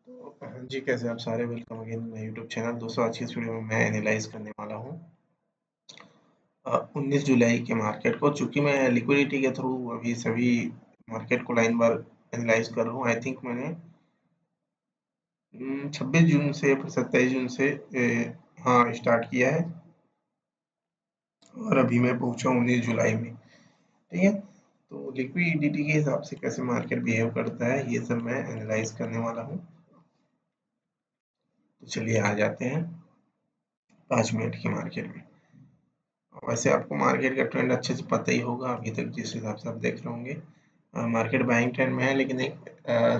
तो जी, कैसे आप सारे? Welcome again my YouTube channel. दोस्तों, आज की इस वीडियो में मैं एनालाइज़ करने वाला हूँ 19 जुलाई के मार्केट को। चूँकि मैं लिक्विडिटी के थ्रू अभी सभी मार्केट को लाइन बार एनालाइज़ कर रहा हूँ। आई थिंक मैंने 26 जून से या फिर 27 जून से हाँ, स्टार्ट किया है और अभी मैं पहुँचा हूँ 19 जुलाई में। ठीक है? तो लिक्विडिटी के हिसाब से कैसे मार्केट बिहेव करता है, ये सब मैं एनालाइज़ करने वाला हूँ। तो चलिए आ जाते हैं 5 मिनट की मार्केट में। वैसे आपको मार्केट का ट्रेंड अच्छे से पता ही होगा अभी तक जिस हिसाब से आप देख रहे होंगे। मार्केट बाइंग ट्रेंड में है, लेकिन एक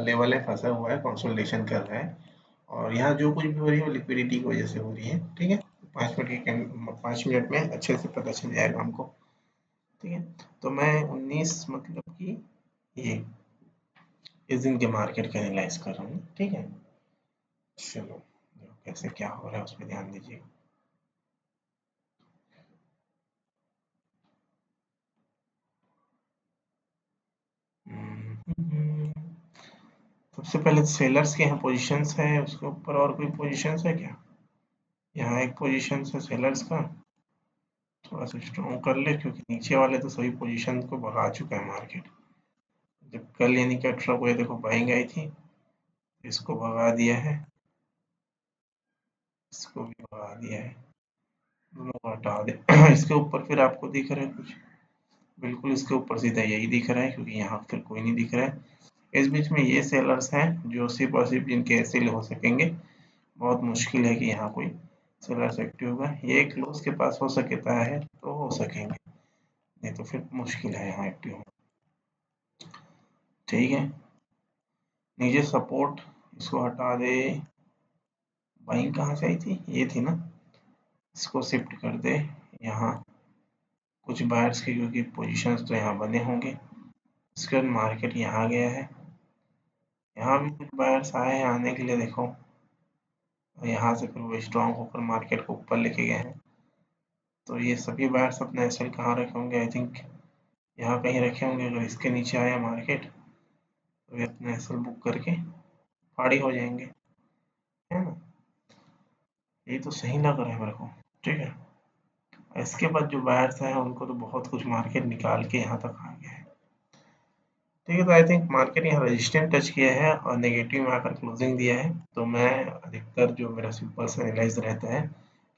लेवल है, फंसा हुआ है, कंसोलिडेशन कर रहा है और यहाँ जो कुछ भी हो रही है वो लिक्विडिटी की वजह से हो रही है। ठीक है, 5 मिनट में अच्छे से पता चल जाएगा हमको। ठीक है, तो मैं 19 मतलब कि ये इस दिन के मार्केट का एनालाइज कर रहा हूँ। ठीक है, चलो कैसे क्या हो रहा है उस पर ध्यान दीजिए। हम्म, सबसे पहले सेलर्स के यहाँ पोजीशंस है, उसके ऊपर और कोई पोजीशंस है क्या? यहाँ एक पोजीशन है सेलर्स का, थोड़ा सा स्ट्रॉन्ग कर ले क्योंकि नीचे वाले तो सभी पोजीशन को भगा चुका है मार्केट। जब कल यानी कि 18 को ये देखो बाइंग आई थी, इसको भगा दिया है, इसको भी भगा दिया है, दोनों को हटा दे। इसके ऊपर फिर आपको दिख रहा है कुछ? बिल्कुल इसके ऊपर सीधा यही दिख रहा है क्योंकि यहाँ फिर कोई नहीं दिख रहा है। इस बीच में ये सेलर्स हैं जो सिर्फ और सिर्फ जिनके ऐसे हो सकेंगे। बहुत मुश्किल है कि यहाँ कोई सेलर्स एक्टिव होगा। ये क्लोज के पास हो सकता है तो हो सकेंगे, नहीं तो फिर मुश्किल है यहाँ एक्टिव होना। ठीक है, नीचे सपोर्ट इसको हटा दे। बाइंग कहाँ से आई थी? ये थी ना, इसको शिफ्ट कर दे यहाँ। कुछ बायर्स के क्योंकि पोजीशंस तो यहाँ बने होंगे। इसके बाद मार्केट यहाँ गया है, यहाँ भी कुछ बायर्स आए हैं आने के लिए देखो, और यहाँ से फिर वो स्ट्रॉन्ग होकर मार्केट को ऊपर लेके गए हैं। तो ये सभी बायर्स अपने एसएल कहाँ रखे होंगे? आई थिंक यहाँ कहीं रखे होंगे। अगर इसके नीचे आया मार्केट तो ये अपना एसएल बुक करके फाड़ी हो जाएंगे, है ना? ये तो सही लग रहा है मेरे को। ठीक है, इसके बाद जो बायर्स हैं उनको तो बहुत कुछ मार्केट निकाल के यहाँ तक आ गया है। ठीक है, तो आई थिंक मार्केट यहाँ रेजिस्टेंट टच किया है और नेगेटिव में आकर क्लोजिंग दिया है। तो मैं अधिकतर जो मेरा सिंपल सा एनालाइज रहता है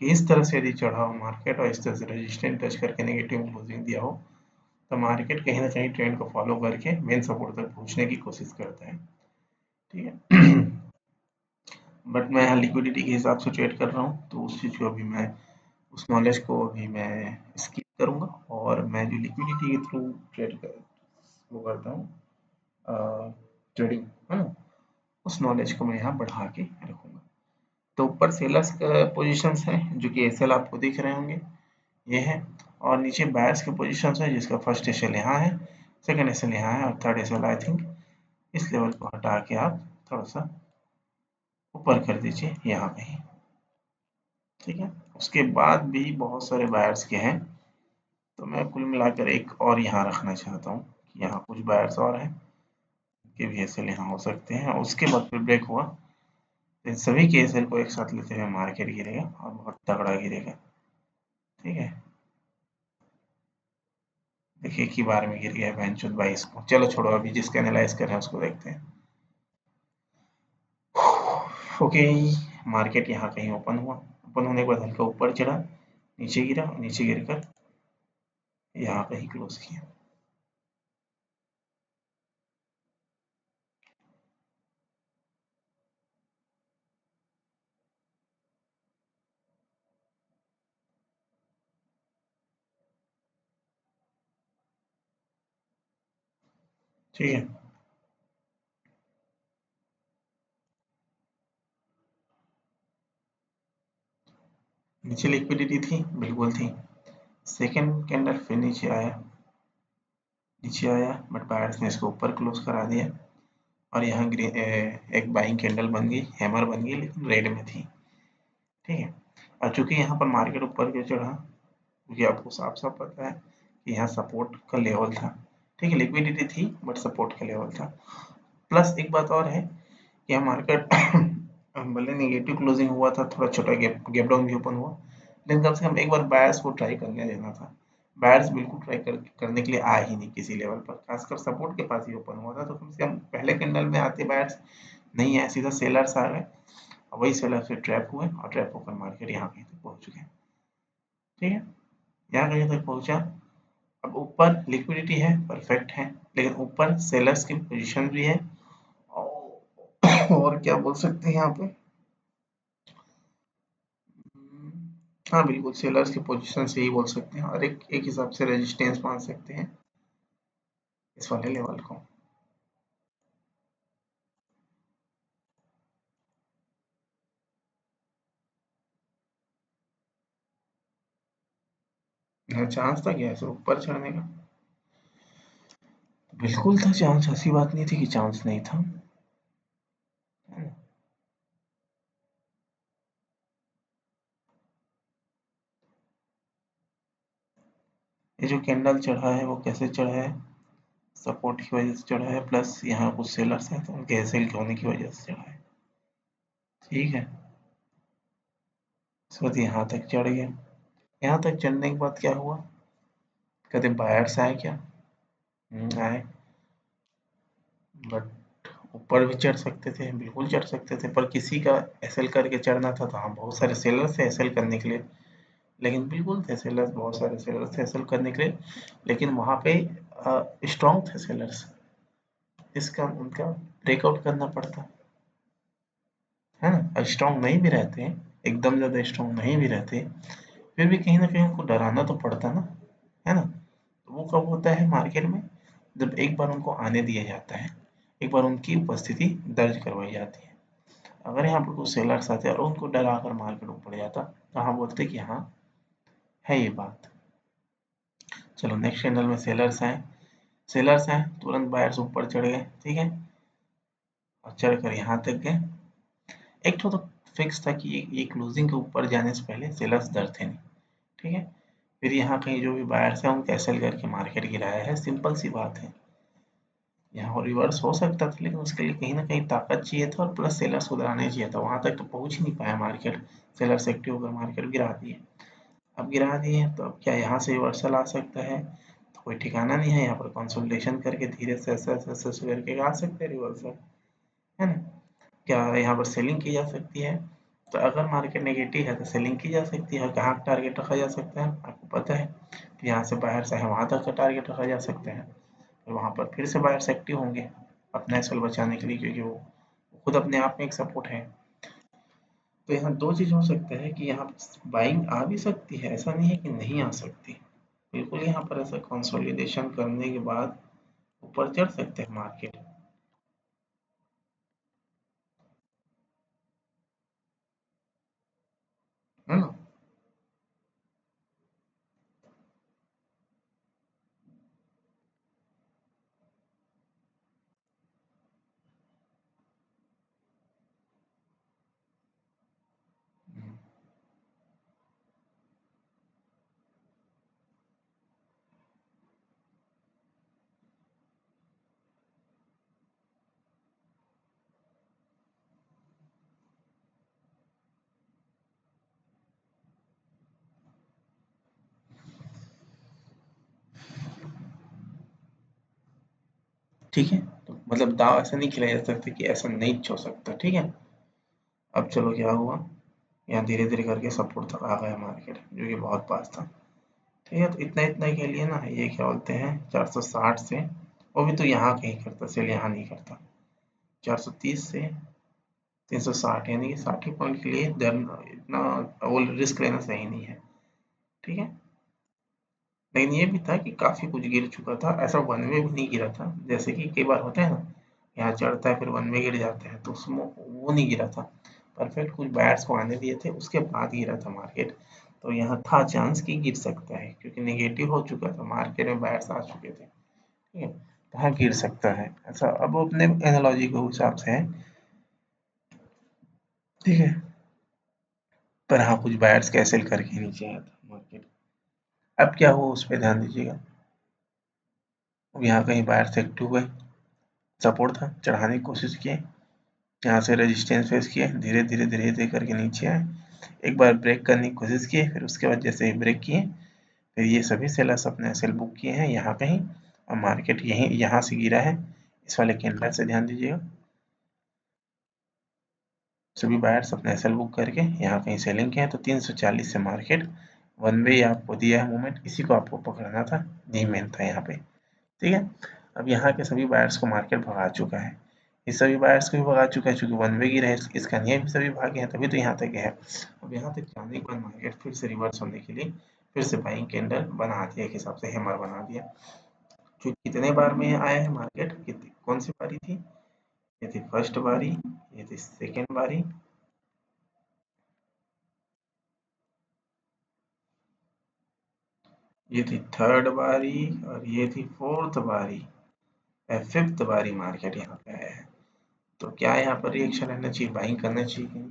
कि इस तरह से यदि चढ़ा हो मार्केट और इस तरह से रेजिस्टेंट टच करके नेगेटिव में क्लोजिंग दिया हो तो मार्केट कहीं ना कहीं ट्रेंड को फॉलो करके मेन सपोर्ट तक पहुँचने की कोशिश करता है। ठीक है। बट मैं यहाँ लिक्विडिटी के हिसाब से ट्रेड कर रहा हूँ तो उस चीज़ को अभी मैं उस नॉलेज को अभी मैं स्किप करूँगा और मैं जो लिक्विडिटी के थ्रू ट्रेड कर वो करता हूँ ट्रेडिंग, है ना, उस नॉलेज को मैं यहाँ बढ़ा के रखूँगा। तो ऊपर सेलर्स पोजीशंस हैं जो कि एसएल आपको दिख रहे होंगे, ये है। और नीचे बायर्स के पोजीशंस है जिसका फर्स्ट एसएल यहाँ है, सेकंड एसएल यहाँ है और थर्ड एसएल आई थिंक इस लेवल को हटा के आप थोड़ा सा ऊपर कर दीजिए यहाँ कहीं। ठीक है, उसके बाद भी बहुत सारे बायर्स के हैं तो मैं कुल मिलाकर एक और यहाँ रखना चाहता हूँ कि यहाँ कुछ बायर्स और हैं के भी एसएल यहाँ हो सकते हैं। उसके बाद फिर ब्रेक हुआ तो इन सभी के एसएल को एक साथ लेते हुए मार्केट गिरेगा और बहुत तगड़ा गिरेगा। ठीक है, देखिए एक ही बार में गिर गया है बेंचोद 22 को। चलो छोड़ो, अभी जिसका एनालाइज कर रहे हैं उसको देखते हैं। ओके, मार्केट यहाँ कहीं ओपन हुआ, ओपन होने के बाद हल्का ऊपर चढ़ा, नीचे गिरा, नीचे गिरकर यहाँ कहीं क्लोज किया। ठीक है, नीचे लिक्विडिटी थी, बिल्कुल थी। सेकंड कैंडल फिर नीचे आया, नीचे आया बट बायर्स ने इसको ऊपर क्लोज करा दिया और यहाँ एक बाइंग कैंडल बन गई, हैमर बन गई, लेकिन रेड में थी। ठीक है, और चूंकि यहाँ पर मार्केट ऊपर के चढ़ा, क्योंकि आपको साफ साफ पता है कि यहाँ सपोर्ट का लेवल था। ठीक है, लिक्विडिटी थी बट सपोर्ट का लेवल था। प्लस एक बात और है क्या मार्केट भले नेगेटिव क्लोजिंग हुआ था, थोड़ा छोटा गैप डाउन भी ओपन हुआ, लेकिन कम से कम एक बार बायर्स को ट्राई करने देना था। बायर्स बिल्कुल ट्राई करने के लिए आए ही नहीं किसी लेवल पर, खासकर सपोर्ट के पास ही ओपन हुआ था, तो कम से कम पहले कैंडल में आते बायर्स नहीं आए, सीधा सेलर्स आ गए, वही सेलर फिर ट्रैप हुए और ट्रैप होकर मार्केट यहाँ कहीं तक पहुंच गए। ठीक है, यहाँ कहीं तक पहुंचा। अब ऊपर लिक्विडिटी है, परफेक्ट है, लेकिन ऊपर सेलर्स की पोजीशन भी है, और क्या बोल सकते हैं यहाँ पे, हाँ बिल्कुल सेलर्स की पोजीशन से ही बोल सकते हैं, और एक एक हिसाब से रेजिस्टेंस मान सकते हैं इस वाले लेवल को। चांस था क्या ऐसे ऊपर चढ़ने का? बिल्कुल था चांस, ऐसी बात नहीं थी कि चांस नहीं था, है ना। ये जो कैंडल चढ़ा है वो कैसे चढ़ा है, सपोर्ट की वजह से चढ़ा है, प्लस यहाँ कुछ सेलर्स हैं तो उनके एसएल के होने की वजह से चढ़ा है। ठीक है, इसके बाद यहाँ तक चढ़ गया। यहाँ तक चढ़ने के बाद क्या हुआ, कहते बायर्स आए क्या? आए, बट ऊपर भी चढ़ सकते थे, बिल्कुल चढ़ सकते थे, पर किसी का एसएल करके चढ़ना था, तो हाँ बहुत सारे सेलर्स थे एसएल करने के लिए, लेकिन बिल्कुल थे सेलर्स, बहुत सारे सेलर्स थे एसएल करने के लिए, लेकिन वहाँ पे स्ट्रॉन्ग थे सेलर्स, इसका उनका ब्रेकआउट करना पड़ता, है ना। स्ट्रॉन्ग नहीं भी रहते हैं, एकदम ज़्यादा स्ट्रॉन्ग नहीं भी रहते, फिर भी कहीं ना कहीं उनको डराना तो पड़ता ना, है ना। तो वो कब होता है मार्केट में, जब एक बार उनको आने दिया जाता है, एक बार उनकी उपस्थिति दर्ज करवाई जाती है। अगर यहाँ पर कुछ सेलर्स आते और उनको डरा कर मार्केट ऊपर जाता, तो हाँ बोलते कि हाँ है ये बात। चलो नेक्स्ट कैंडल में सेलर्स आए तुरंत बायर्स ऊपर चढ़ गए, ठीक है, और चढ़कर यहाँ तक गए। एक तो फिक्स था कि ये क्लोजिंग के ऊपर जाने से पहले सेलर्स डरते नहीं, ठीक है। फिर यहाँ कहीं जो भी बायर्स है उनको एसएल करके मार्केट गिराया है, सिंपल सी बात है। यहाँ रिवर्स हो सकता था, लेकिन उसके लिए कहीं ना कहीं ताकत चाहिए था, और प्लस सेलर्स उधर नहीं चाहिए था, वहां तक तो पहुंच ही नहीं पाया मार्केट, सेलर्स एक्टिव होकर मार्केट गिरा दिए। अब गिरा दिए तो अब क्या यहाँ से रिवर्सल आ सकता है, तो कोई ठिकाना नहीं है, यहाँ पर कंसोलिडेशन करके धीरे से ऐसे ऐसे ऐसे ऐसे करके आ सकते हैं रिवर्सल, है ना। क्या यहाँ पर सेलिंग की जा सकती है, तो अगर मार्केट नेगेटिव है तो सेलिंग की जा सकती है, और कहाँ टारगेट रखा जा सकता है आपको पता है, कि यहाँ से बाहर से है वहां तक का टारगेट रखा जा सकता है, फिर वहां पर फिर से बायर्स एक्टिव होंगे अपना एसएल बचाने के लिए, क्योंकि वो खुद अपने आप में एक सपोर्ट है। तो यहाँ दो चीज हो सकता है कि यहाँ बाइंग आ भी सकती है, ऐसा नहीं है कि नहीं आ सकती, बिल्कुल यहाँ पर ऐसा कंसोलिडेशन करने के बाद ऊपर चढ़ सकते हैं मार्केट, है ना। ठीक है, तो मतलब दाव ऐसा नहीं खिलाया जा सकता कि ऐसा नहीं हो सकता, ठीक है। अब चलो क्या हुआ, यहाँ धीरे धीरे करके सपोर्ट तक आ गया मार्केट, जो कि बहुत पास था। ठीक है, तो इतना इतना के लिए ना ये क्या बोलते हैं 460 से, वो भी तो यहाँ कहीं करता सेल, यहाँ नहीं करता, 430 से 360, यानी कि 60 पॉइंट के लिए इतना वो रिस्क लेना सही नहीं है, ठीक है। लेकिन ये भी था कि काफी कुछ गिर चुका था, ऐसा वन वे भी नहीं गिरा था, जैसे कि कई बार होता है ना, यहाँ चढ़ता है फिर वन वे गिर जाता है, तो उसमें वो नहीं गिरा था, परफेक्ट कुछ बायर्स को आने दिए थे, उसके बाद गिरा था मार्केट। तो यहाँ था चांस कि गिर सकता है, क्योंकि नेगेटिव हो चुका था मार्केट में, बायर्स आ चुके थे, ठीक है, कहाँ गिर सकता है ऐसा, अब अपने एनालॉजी के हिसाब से है, ठीक है। पर हाँ कुछ बायर्स कैंसिल करके नीचे आया था मार्केट। अब क्या हुआ उस पर ध्यान दीजिएगा, अब यहाँ कहीं बायर्स एक्टिव हुए, सपोर्ट था, चढ़ाने की कोशिश किए, यहाँ से रेजिस्टेंस फेस किए, धीरे धीरे धीरे धीरे करके नीचे आए, एक बार ब्रेक करने की कोशिश किए, फिर उसके बाद जैसे ही ब्रेक किए, फिर ये सभी सेलर्स अपने सेल बुक किए हैं यहाँ कहीं, और मार्केट यहीं यहाँ से गिरा है। इस वाले कैंडल से ध्यान दीजिएगा, सभी बायर्स अपने सेल बुक करके यहाँ कहीं सेलिंग किए हैं। तो 340 से मार्केट वन वे आपको दिया है मूवमेंट, इसी को आपको पकड़ना था, डी मेन था यहाँ पे, ठीक है। अब यहाँ के सभी बायर्स को मार्केट भगा चुका है, इस सभी बायर्स को भी भगा चुका है, चूंकि वन वे गिरा है, इसका नियम भी सभी भागे हैं, तभी तो यहाँ तक है। अब यहाँ तक जाने के बाद मार्केट फिर से रिवर्स होने के लिए फिर से बाइंग कैंडल बना दिया, एक हिसाब से हैमर बना दिया। कितने बार में आया है मार्केट, कौन सी बारी थी, ये थी फर्स्ट बारी, ये थी सेकेंड बारी, ये थी थर्ड बारी, और ये थी फोर्थ बारी, फिफ्थ बारी मार्केट यहाँ पे आया है। तो क्या यहाँ पर रिएक्शन रहना चाहिए, बाइंग करना चाहिए कि नहीं,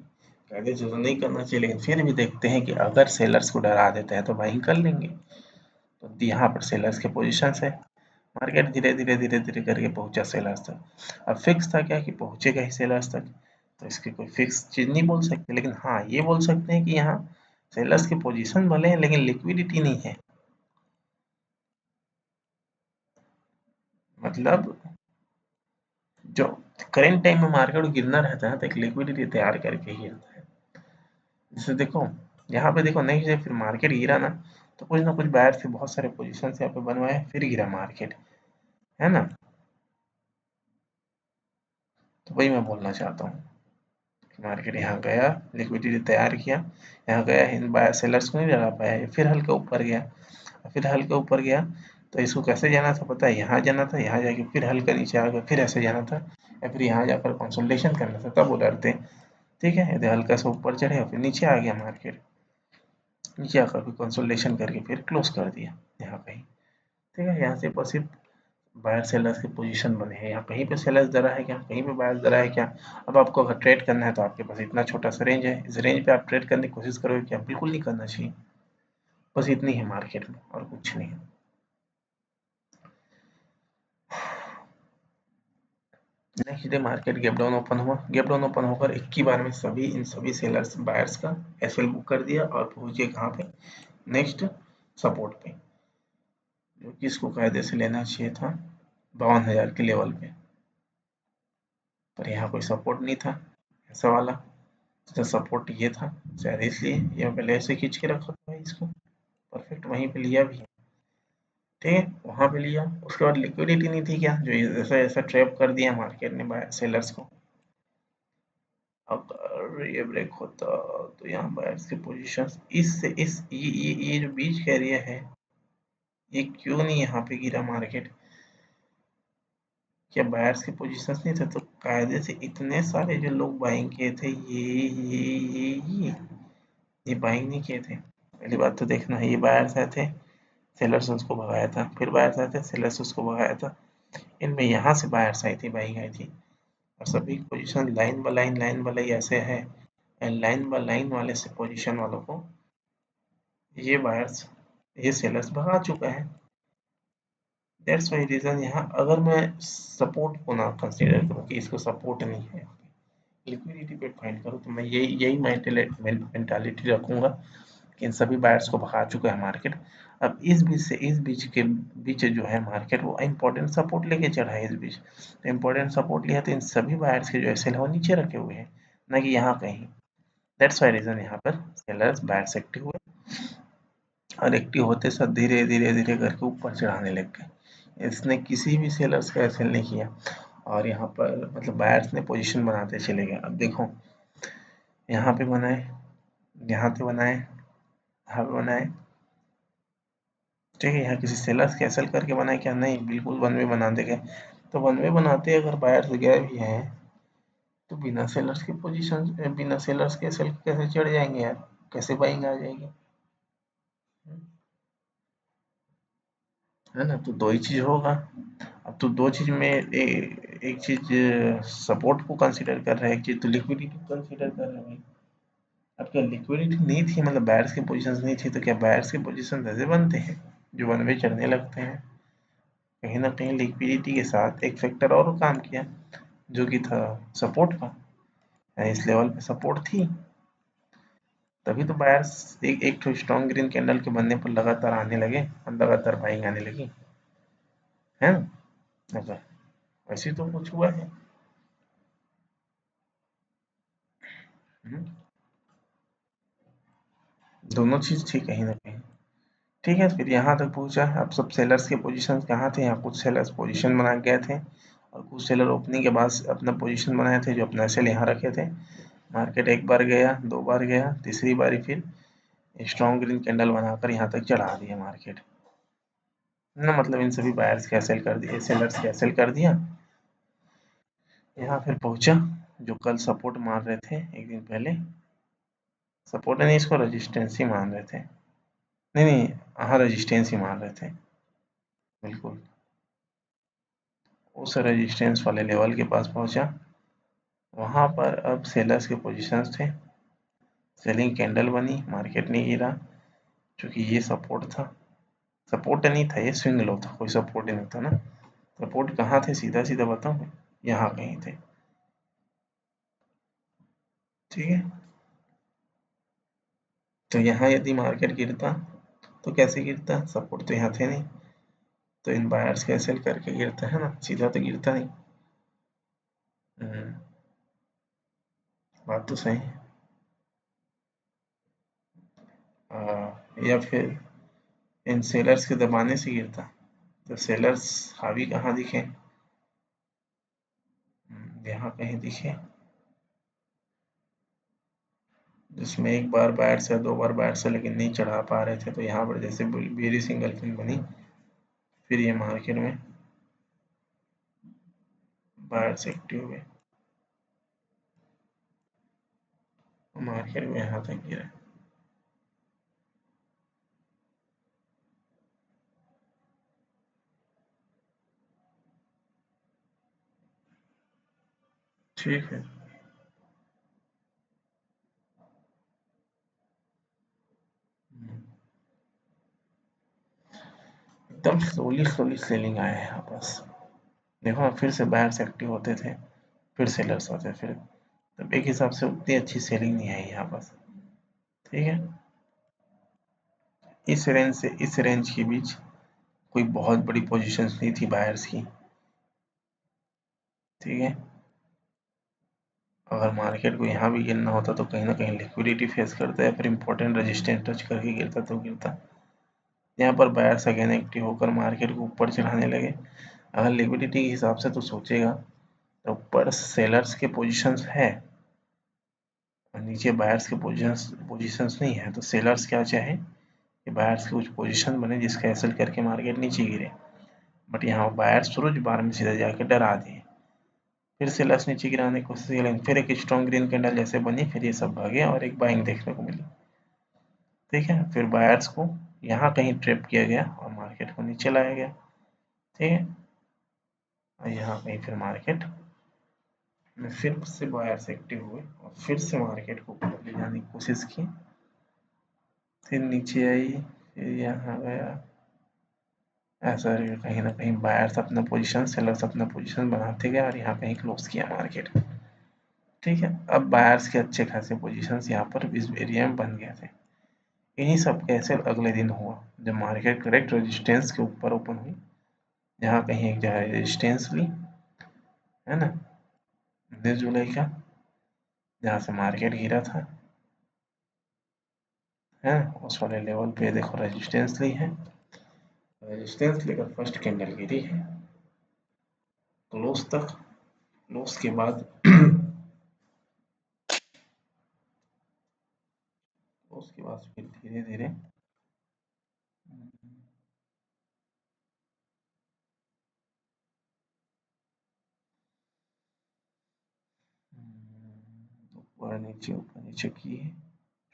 कायदे से तो नहीं करना चाहिए, लेकिन फिर भी देखते हैं कि अगर सेलर्स को डरा देते हैं तो बाइंग कर लेंगे। तो यहाँ पर सेलर्स के पोजीशन है, मार्केट धीरे धीरे धीरे धीरे करके पहुंचा सेलर्स तक। अब फिक्स था क्या कि पहुंचेगा ही सेलर्स तक, तो इसकी कोई फिक्स चीज नहीं बोल सकते, लेकिन हाँ ये बोल सकते हैं कि यहाँ सेलर्स की पोजीशन भले हैं लेकिन लिक्विडिटी नहीं है। मतलब जो करेंट टाइम में मार्केट गिरना रहता है तो एक लिक्विडिटी तैयार करके ही आता है। जैसे देखो यहाँ पे देखो, नहीं जब फिर मार्केट गिरा ना कुछ बायर थे, बहुत सारे पोजीशन यहाँ पे बनवाए, फिर गिरा मार्केट, है ना। तो वही मैं बोलना चाहता हूँ, मार्केट यहाँ गया, लिक्विडिटी तैयार किया, यहाँ गया, इन बायर सेलर्स को नहीं लगा पाया, फिर हल्का ऊपर गया, फिर हल्का ऊपर गया, तो इसको कैसे जाना था पता है, यहाँ जाना था, यहाँ जाके फिर हल्का नीचे आ गया, फिर ऐसे जाना था, या फिर यहाँ जाकर कंसोलिडेशन करना था, तब उधरते, ठीक है। यदि हल्का सा ऊपर चढ़े और फिर नीचे आ गया मार्केट, नीचे आकर फिर कंसोलिडेशन करके फिर क्लोज कर दिया यहाँ कहीं, ठीक है। यहाँ से बस सिर्फ बायर सेलर्स की पोजीशन बने हैं, यहाँ कहीं पे सेलर्स डरा है क्या, कहीं पे बायर्स डरा है क्या। अब आपको अगर ट्रेड करना है तो आपके पास इतना छोटा सा रेंज है, इस रेंज पे आप ट्रेड करने की कोशिश करोगे क्या, बिल्कुल नहीं करना चाहिए। बस इतनी है मार्केट में और कुछ नहीं है। Next day market gap down open हुआ, गैप डाउन ओपन होकर एक ही बार में इन सभी सेलर्स बायर्स का एसएल बुक कर दिया और पहुंचे कहाँ पे, नेक्स्ट सपोर्ट पे, जो कि इसको कायदे से लेना चाहिए था 52,000 के लेवल पे, पर यहाँ कोई सपोर्ट नहीं था ऐसा वाला, तो सपोर्ट ये था शायद, इसलिए ये पहले ऐसे खींच के रखा था इसको, परफेक्ट वहीं पे लिया भी है, ठीक है, वहां पे लिया। उसके बाद लिक्विडिटी नहीं थी क्या, जो ऐसा ऐसा ट्रैप कर दिया मार्केट ने सेलर्स को। अगर ये ब्रेक होता तो यहाँ बायर्स की पोजीशन इस ये जो बीच का एरिया है, ये क्यों नहीं यहाँ पे गिरा मार्केट, क्या बायर्स के पोजीशन नहीं थे, तो कायदे से इतने सारे जो लोग बाइंग किए थे ये बाइंग नहीं किए थे। पहली बात तो देखना है, ये बायर्स आए थे, सेलर्स उसको भगाया था, फिर बायर्स आए थे, सेलर्स उसको भगाया था, इनमें यहाँ से बायर्स आई थी, बाइंग आई थी, और सभी पोजीशन लाइन बाय लाइन ऐसे है, एंड लाइन बाय लाइन वाले से पोजीशन वालों को ये बायर्स ये सेलर्स भगा चुका है। दैट्स वाई रीजन यहाँ अगर मैं सपोर्ट को ना कंसीडर करूँ कि इसको सपोर्ट नहीं है, लिक्विडिटी पे फाइंड करूँ, तो मैं यही यही मेंटालिटी रखूंगा कि इन सभी बायर्स को भगा चुका है मार्केट। अब इस बीच के बीच जो है मार्केट वो इम्पोर्टेंट सपोर्ट लेके चढ़ा है, इस बीच तो इम्पोर्टेंट सपोर्ट लिया, तो इन सभी बायर्स के जो एसएल है वो नीचे रखे हुए हैं, ना कि यहाँ कहीं। दैट्स वाई रीजन यहाँ पर सेलर्स बायर्स एक्टिव हुए, और एक्टिव होते सब धीरे धीरे धीरे करके ऊपर चढ़ाने लग गए, इसने किसी भी सेलर्स का एसएल नहीं किया, और यहाँ पर मतलब बायर्स ने पोजीशन बनाते चले गए। अब देखो यहाँ पे बनाए, यहाँ पे बनाए, यहाँ पे बनाए, ठीक है, यहाँ किसी सेलर्स कैंसिल करके बनाए क्या, नहीं, बिल्कुल वन वे बना देंगे। तो वन वे बनाते अगर बायर्स गए भी हैं तो बिना सेलर्स के पोजीशन, बिना सेलर्स के सेल कैसे चढ़ जाएंगे यार, कैसे बाइंग आ जाएगी, है ना। तो दो ही चीज होगा। अब तो दो चीज में एक चीज सपोर्ट को कंसीडर कर रहा है, एक चीज तो लिक्विडिटी को कंसीडर कर रहा है भाई। अब क्या लिक्विडिटी नहीं थी, मतलब बायर्स की पोजीशन नहीं थी, तो क्या बायर्स की पोजीशन ऐसे बनते हैं जो वन वे चढ़ने लगते हैं। कहीं ना कहीं लिक्विडिटी के साथ एक फैक्टर और काम किया, जो कि था सपोर्ट का। इस लेवल पे सपोर्ट थी, तभी तो बायर्स एक एक तो स्ट्रॉन्ग ग्रीन कैंडल के बनने पर लगातार आने लगे और लगातार बाइंग आने लगी, है ना। अगर वैसे तो कुछ हुआ है। हम्म, दोनों चीज थी कहीं ना कहीं। ठीक है, फिर यहाँ तक पहुंचा। अब सब सेलर्स के पोजीशन कहाँ थे, यहाँ कुछ सेलर्स पोजीशन बना के गए थे और कुछ सेलर ओपनिंग के बाद अपना पोजीशन बनाए थे जो अपना सेल यहाँ रखे थे। मार्केट एक बार गया, दो बार गया, तीसरी बारी फिर स्ट्रॉन्ग ग्रीन कैंडल बनाकर यहाँ तक चढ़ा दिया मार्केट, ना मतलब इन सभी बायर्स क्या सेल कर दिए, सेलर्स क्या सेल कर दिया। यहाँ फिर पहुंचा जो कल सपोर्ट मार रहे थे एक दिन पहले, सपोर्ट नहीं इसको रेजिस्टेंस ही मान रहे थे, नहीं नहीं, हाँ रेजिस्टेंस ही मान रहे थे बिल्कुल। उस रेजिस्टेंस वाले लेवल के पास पहुंचा, वहां पर अब सेलर्स के पोजीशंस थे, सेलिंग कैंडल बनी, मार्केट नहीं गिरा, क्योंकि ये सपोर्ट था, सपोर्ट नहीं था ये स्विंग लो था, कोई सपोर्ट ही नहीं था ना। सपोर्ट कहाँ थे, सीधा सीधा बताऊं, यहाँ कहीं थे। ठीक है, तो यहाँ यदि मार्केट गिरता तो कैसे गिरता, सपोर्ट तो यहाँ थे नहीं, तो इन बायर्स का सेल करके गिरता है ना, सीधा तो गिरता नहीं। हम्म, बात तो सही है। या फिर इन सेलर्स के दबाने से गिरता, तो सेलर्स हावी कहाँ दिखे, यहाँ कहीं दिखे, जिसमें एक बार बायर्स या दो बार बायर्स लेकिन नहीं चढ़ा पा रहे थे, तो यहाँ पर जैसे बेरी सिंगल फिन बनी, फिर ये मार्केट में बायर्स एक्टिव हुए, मार्केट में यहाँ तक गिरा। ठीक है, एकदम स्लोली स्लोली सेलिंग आया है यहाँ पास। देखो फिर से बायर्स एक्टिव होते थे, फिर सेलर्स होते, फिर तब एक हिसाब से उतनी अच्छी सेलिंग नहीं आई यहाँ पास। ठीक है, इस रेंज से इस रेंज के बीच कोई बहुत बड़ी पोजीशंस नहीं थी बायर्स की। ठीक है, अगर मार्केट को यहाँ भी गिरना होता तो कहीं ना कहीं लिक्विडिटी फेस करता है, फिर इंपॉर्टेंट रेजिस्टेंस टच करके गिरता तो गिरता। यहाँ पर बायर्स अगेन एक्टिव होकर मार्केट को ऊपर चढ़ाने लगे। अगर लिक्विडिटी के हिसाब से तो सोचेगा तो ऊपर सेलर्स के पोजीशंस है और नीचे बायर्स के पोजीशंस नहीं है, तो सेलर्स क्या चाहे कि बायर्स की कुछ पोजीशन बने जिसका एसएल करके मार्केट नीचे गिरे, बट यहाँ बायर्स रोज बार में सीधा जाके डरा दिए, फिर सेलर्स नीचे गिराने की कोशिश करें, फिर एक स्ट्रॉन्ग ग्रीन कैंडल जैसे बनी, फिर ये सब भागे और एक बाइंग देखने को मिली। ठीक है, फिर बायर्स को यहाँ कहीं ट्रैप किया गया और मार्केट को नीचे लाया गया। ठीक है, और यहाँ कहीं फिर मार्केट में फिर से बायर्स एक्टिव हुए और फिर से मार्केट को ऊपर ले जाने की कोशिश की, फिर नीचे आई, फिर यहाँ गया, ऐसा कहीं ना कहीं बायर्स अपना पोजीशन, सेलर्स अपना पोजीशन बनाते गए और यहाँ कहीं क्लोज किया मार्केट। ठीक है, अब बायर्स के अच्छे खासे पोजीशंस यहाँ पर इस एरिया में बन गए थे। इन्हीं सब कैसे अगले दिन हुआ जब मार्केट करेक्ट रेजिस्टेंस के ऊपर ओपन हुई, यहाँ कहीं एक जगह रेजिस्टेंस ली, है ना, 19 जुलाई का, जहाँ से मार्केट गिरा था, है, उस वाले लेवल पे देखो रेजिस्टेंस ली है, रेजिस्टेंस लेकर फर्स्ट कैंडल गिरी है क्लोज तक, क्लोज के बाद उसके बाद फिर धीरे धीरे ऊपर नीचे की है,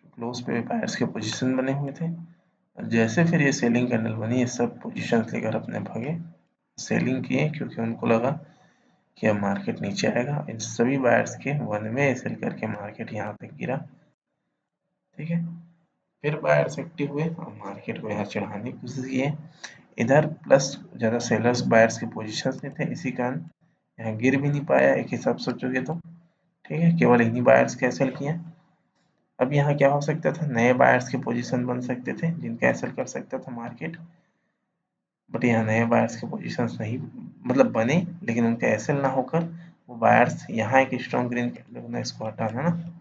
क्लोज पे बायर्स के पोजीशन बने हुए थे, और जैसे फिर ये सेलिंग कैंडल बनी, ये सब पोजीशन लेकर अपने भागे, सेलिंग किए क्योंकि उनको लगा कि अब मार्केट नीचे आएगा। इन सभी बायर्स के वन में सेल करके मार्केट यहाँ तक गिरा। ठीक है, फिर बायर्स एक्टिव हुए और मार्केट को यहाँ चढ़ाने की कोशिश किए, इधर प्लस ज़्यादा सेलर्स बायर्स के पोजीशन में थे, इसी कारण यहाँ गिर भी नहीं पाया एक हिसाब से सोचोगे तो। ठीक है, केवल इन्हीं बायर्स कैंसिल किए। अब यहाँ क्या हो सकता था, नए बायर्स के पोजीशन बन सकते थे जिनका ऐसल कर सकता था मार्केट, बट यहाँ नए बायर्स के पोजीशंस नहीं मतलब बने, लेकिन उनका ऐसल ना होकर वो बायर्स यहाँ एक स्ट्रॉन्ग ग्रीन कैंडल बना, इसको हटाना ना।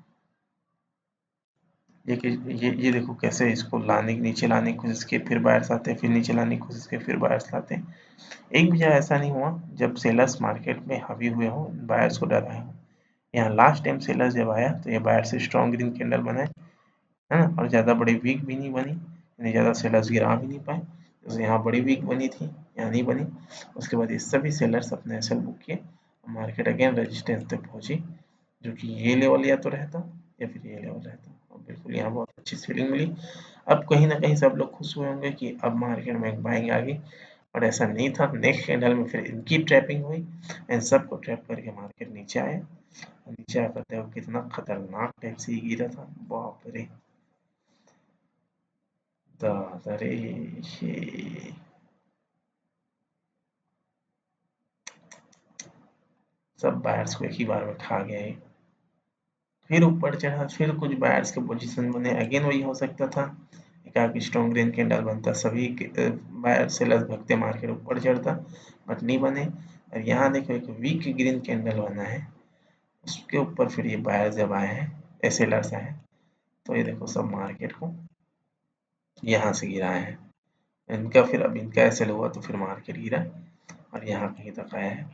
ये देखो कैसे इसको लाने नीचे लाने की कोशिश की, फिर बायर्स आते हैं, फिर नीचे लाने की कोशिश की, फिर बायर्स लाते हैं। एक भी जगह ऐसा नहीं हुआ जब सेलर्स मार्केट में हावी हुए हों, बायर्स को डराए हों। यहाँ लास्ट टाइम सेलर्स जब आया तो ये बायर्स स्ट्रॉन्ग ग्रीन कैंडल बनाए, है ना, और ज़्यादा बड़ी वीक भी नहीं बनी, यानी ज़्यादा सेलर्स गिरा भी नहीं पाए। जैसे यहाँ बड़ी वीक बनी थी, यहाँ नहीं बनी। उसके बाद ये सभी सेलर्स अपने एसएल बुक किए, मार्केट अगेन रेजिस्टेंस तक पहुंची, जो कि ये लेवल या तो रहता या फिर ये लेवल रहता, और बिल्कुल यहाँ बहुत अच्छी सेलिंग मिली। अब कहीं ना कहीं सब लोग खुश हुए होंगे कि अब मार्केट में एक बाइंग आ गई, और ऐसा नहीं था। नेक्स्ट कैंडल में फिर इनकी ट्रैपिंग हुई एंड सबको ट्रैप करके मार्केट नीचे आया। नीचे आकर देखो कितना खतरनाक टाइप से गिरा था, बाप रे दादा रे। ये सब बायर्स को एक ही बार में खा गया है। फिर ऊपर चढ़ा, फिर कुछ बायर्स के पोजीशन बने, अगेन वही हो सकता था, एक आगे स्ट्रॉन्ग ग्रीन कैंडल बनता, सभी बायर सेलर्स भगते मार्केट ऊपर चढ़ता, बट नहीं बने। और यहाँ देखो एक वीक ग्रीन कैंडल बना है, उसके ऊपर फिर ये बायर जब आए हैं, सेलर्स आए हैं, तो ये देखो सब मार्केट को यहाँ से गिराए हैं। इनका फिर अब इनका ऐसे हुआ तो फिर मार्केट गिरा और यहाँ कहीं तक आया है।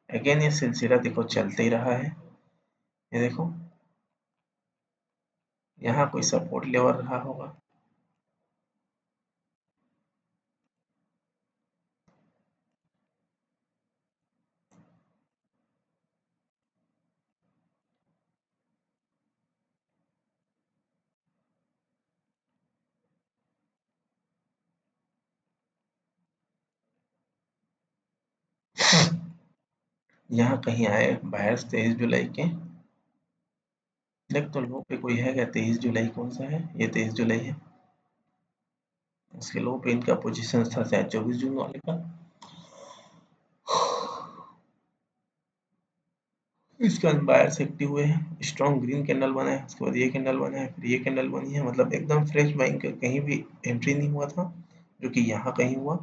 अगेन ये सिलसिला देखो चलते ही रहा है। ये देखो यहाँ कोई सपोर्ट लेवल रहा होगा, यहाँ कहीं आए बायर्स 23 जुलाई के। देख तो लो पे कोई है क्या, 23 जुलाई कौन सा है, ये 23 जुलाई है। उसके लो पे इनका पोजीशन था शायद 24 जून वाले का। इसके बाद बायर्स एक्टिव हुए हैं, स्ट्रॉन्ग ग्रीन कैंडल बना है, उसके बाद ये कैंडल बना है, फिर ये कैंडल बनी है, मतलब एकदम फ्रेश बाइंग का कहीं भी एंट्री नहीं हुआ था, जो कि यहाँ कहीं हुआ।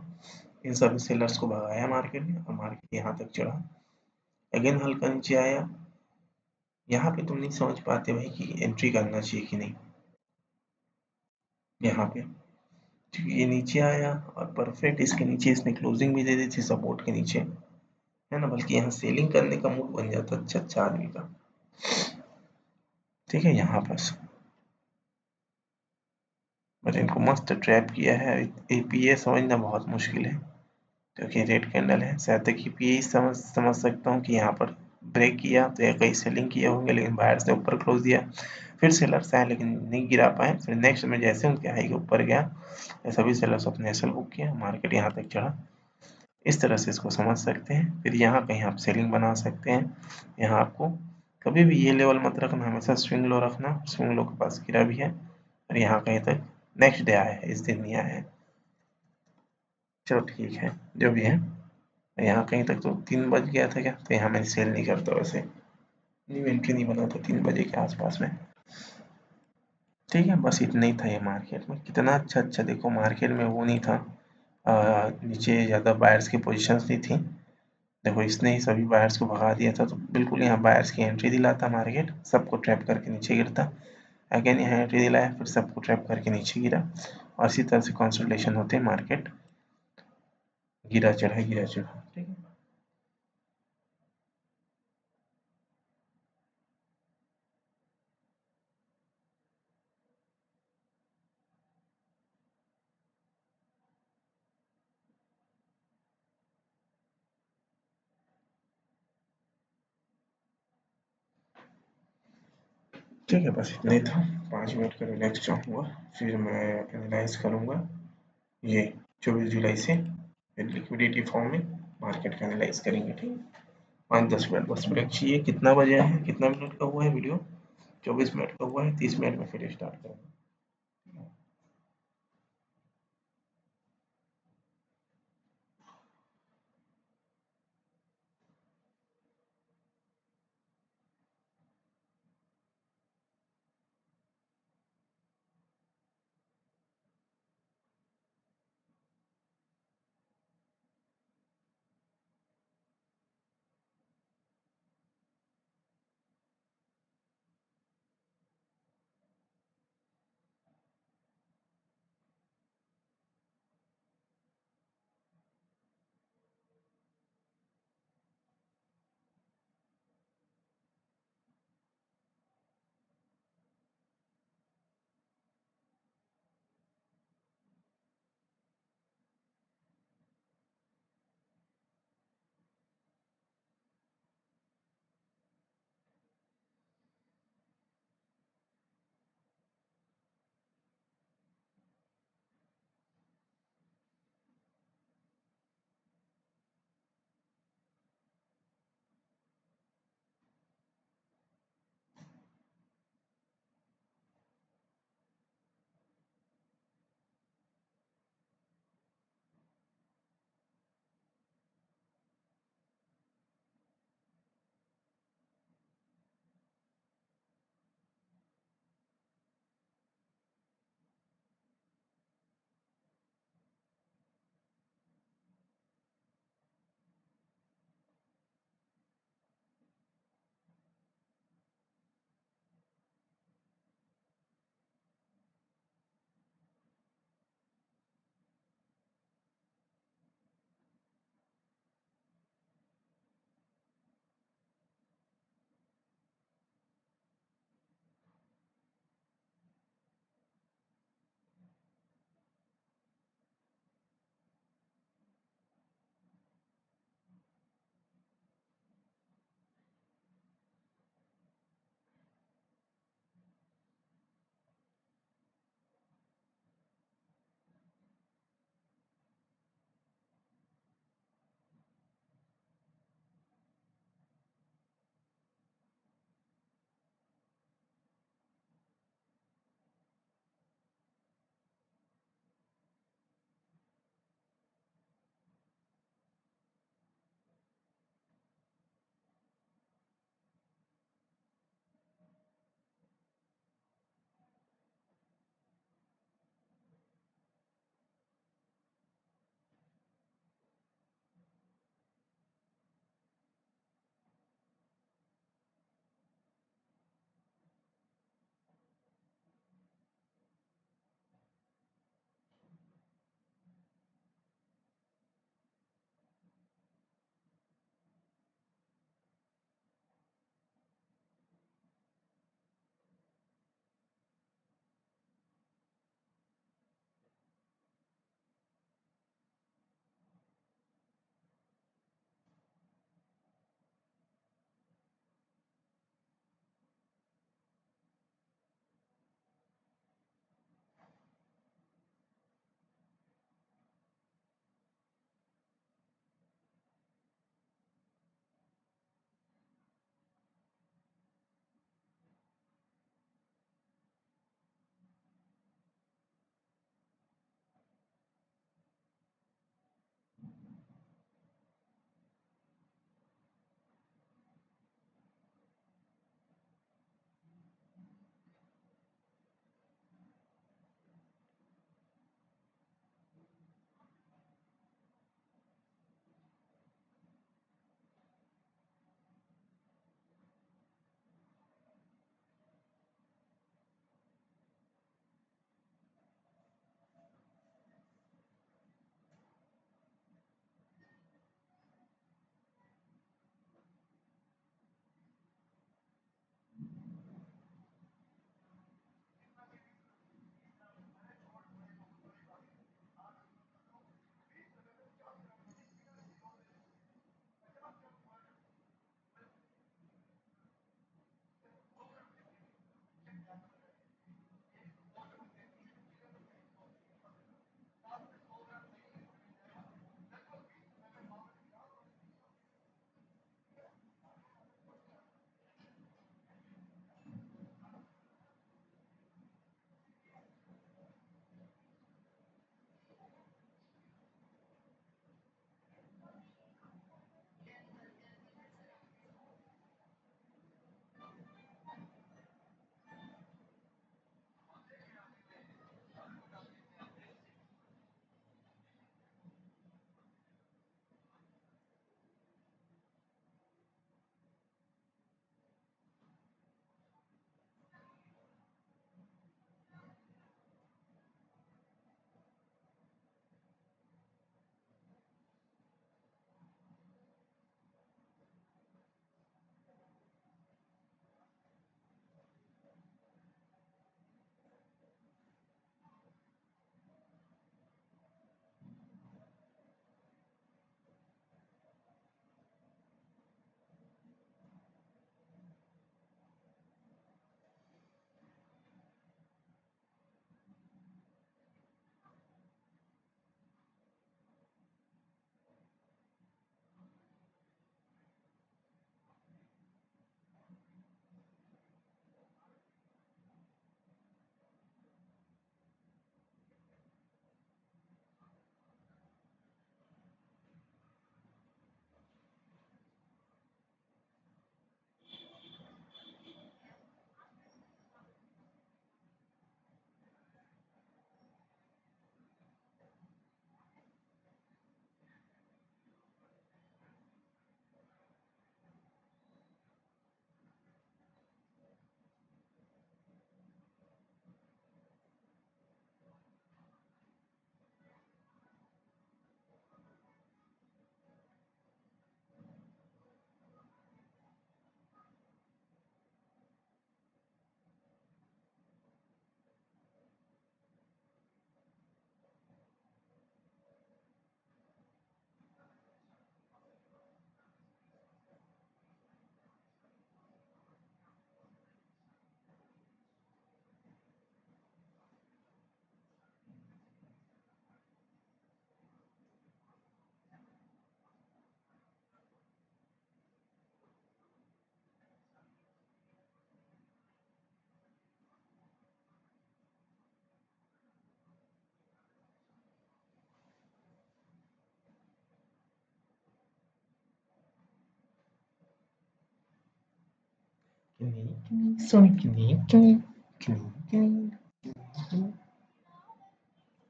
इन सभी सेलर्स को भगाया मार्केट ने और मार्केट यहाँ तक चढ़ा, अगेन हल्का नीचे आया। यहाँ पे तुम नहीं समझ पाते भाई कि एंट्री करना चाहिए कि नहीं। यहाँ पे क्योंकि ये नीचे आया और परफेक्ट इसके नीचे इसने क्लोजिंग भी दे दी थी सपोर्ट के नीचे, है ना, बल्कि यहाँ सेलिंग करने का मूड बन जाता अच्छा अच्छा आदमी का। ठीक है, यहाँ पर बट इनको मस्त ट्रैप किया है। एपीए समझना बहुत मुश्किल है क्योंकि रेड कैंडल है, शायद तक एपीए समझ समझ सकता हूँ कि यहाँ पर ब्रेक किया तो या कहीं सेलिंग किए होंगे, लेकिन बाहर से ऊपर क्लोज दिया, फिर सेलर्स आए लेकिन नहीं गिरा पाए। फिर नेक्स्ट में जैसे उनके हाई के ऊपर गया, सभी सेलर्स अपने एसएल बुक किया, मार्केट यहाँ तक चढ़ा। इस तरह से इसको समझ सकते हैं। फिर यहाँ कहीं आप सेलिंग बना सकते हैं। यहाँ आपको कभी भी ये लेवल मत रखना, हमेशा स्विंग लो रखना, स्विंग लो के पास गिरा भी है और यहाँ कहीं तक नेक्स्ट डे आया है, इस दिन नहीं आया है। चलो ठीक है, जो भी है। यहाँ कहीं तक तो 3 बज गया था क्या, तो यहाँ मैं सेल नहीं करता, वैसे न्यू एंट्री नहीं बनाता 3 बजे के आसपास में। ठीक है, बस इतना ही था ये मार्केट में। कितना अच्छा अच्छा देखो मार्केट में वो नहीं था, नीचे ज़्यादा बायर्स की पोजीशंस नहीं थी। देखो इसने ही सभी बायर्स को भगा दिया था, तो बिल्कुल यहाँ बायर्स की एंट्री दिलाता मार्केट, सबको ट्रैप करके नीचे गिरता। अगेन यहाँ एंट्री दिलाया, फिर सबको ट्रैप करके नीचे गिरा, और इसी तरह से कंसोलिडेशन होते मार्केट गिरा चढ़ा गिरा चढ़ा। ठीक है, ठीक है, बस इतना ही था। 5 मिनट का रिलैक्स चाहूँगा, फिर मैं एनालाइज करूँगा ये 24 जुलाई से, फिर लिक्विडिटी फॉर्म में मार्केट का एनालाइज करेंगे। ठीक है, 5-10 मिनट बस ब्रेक चाहिए। कितना बजे है, कितना मिनट का हुआ है वीडियो, 24 मिनट का हुआ है, 30 मिनट में फिर स्टार्ट करेंगे।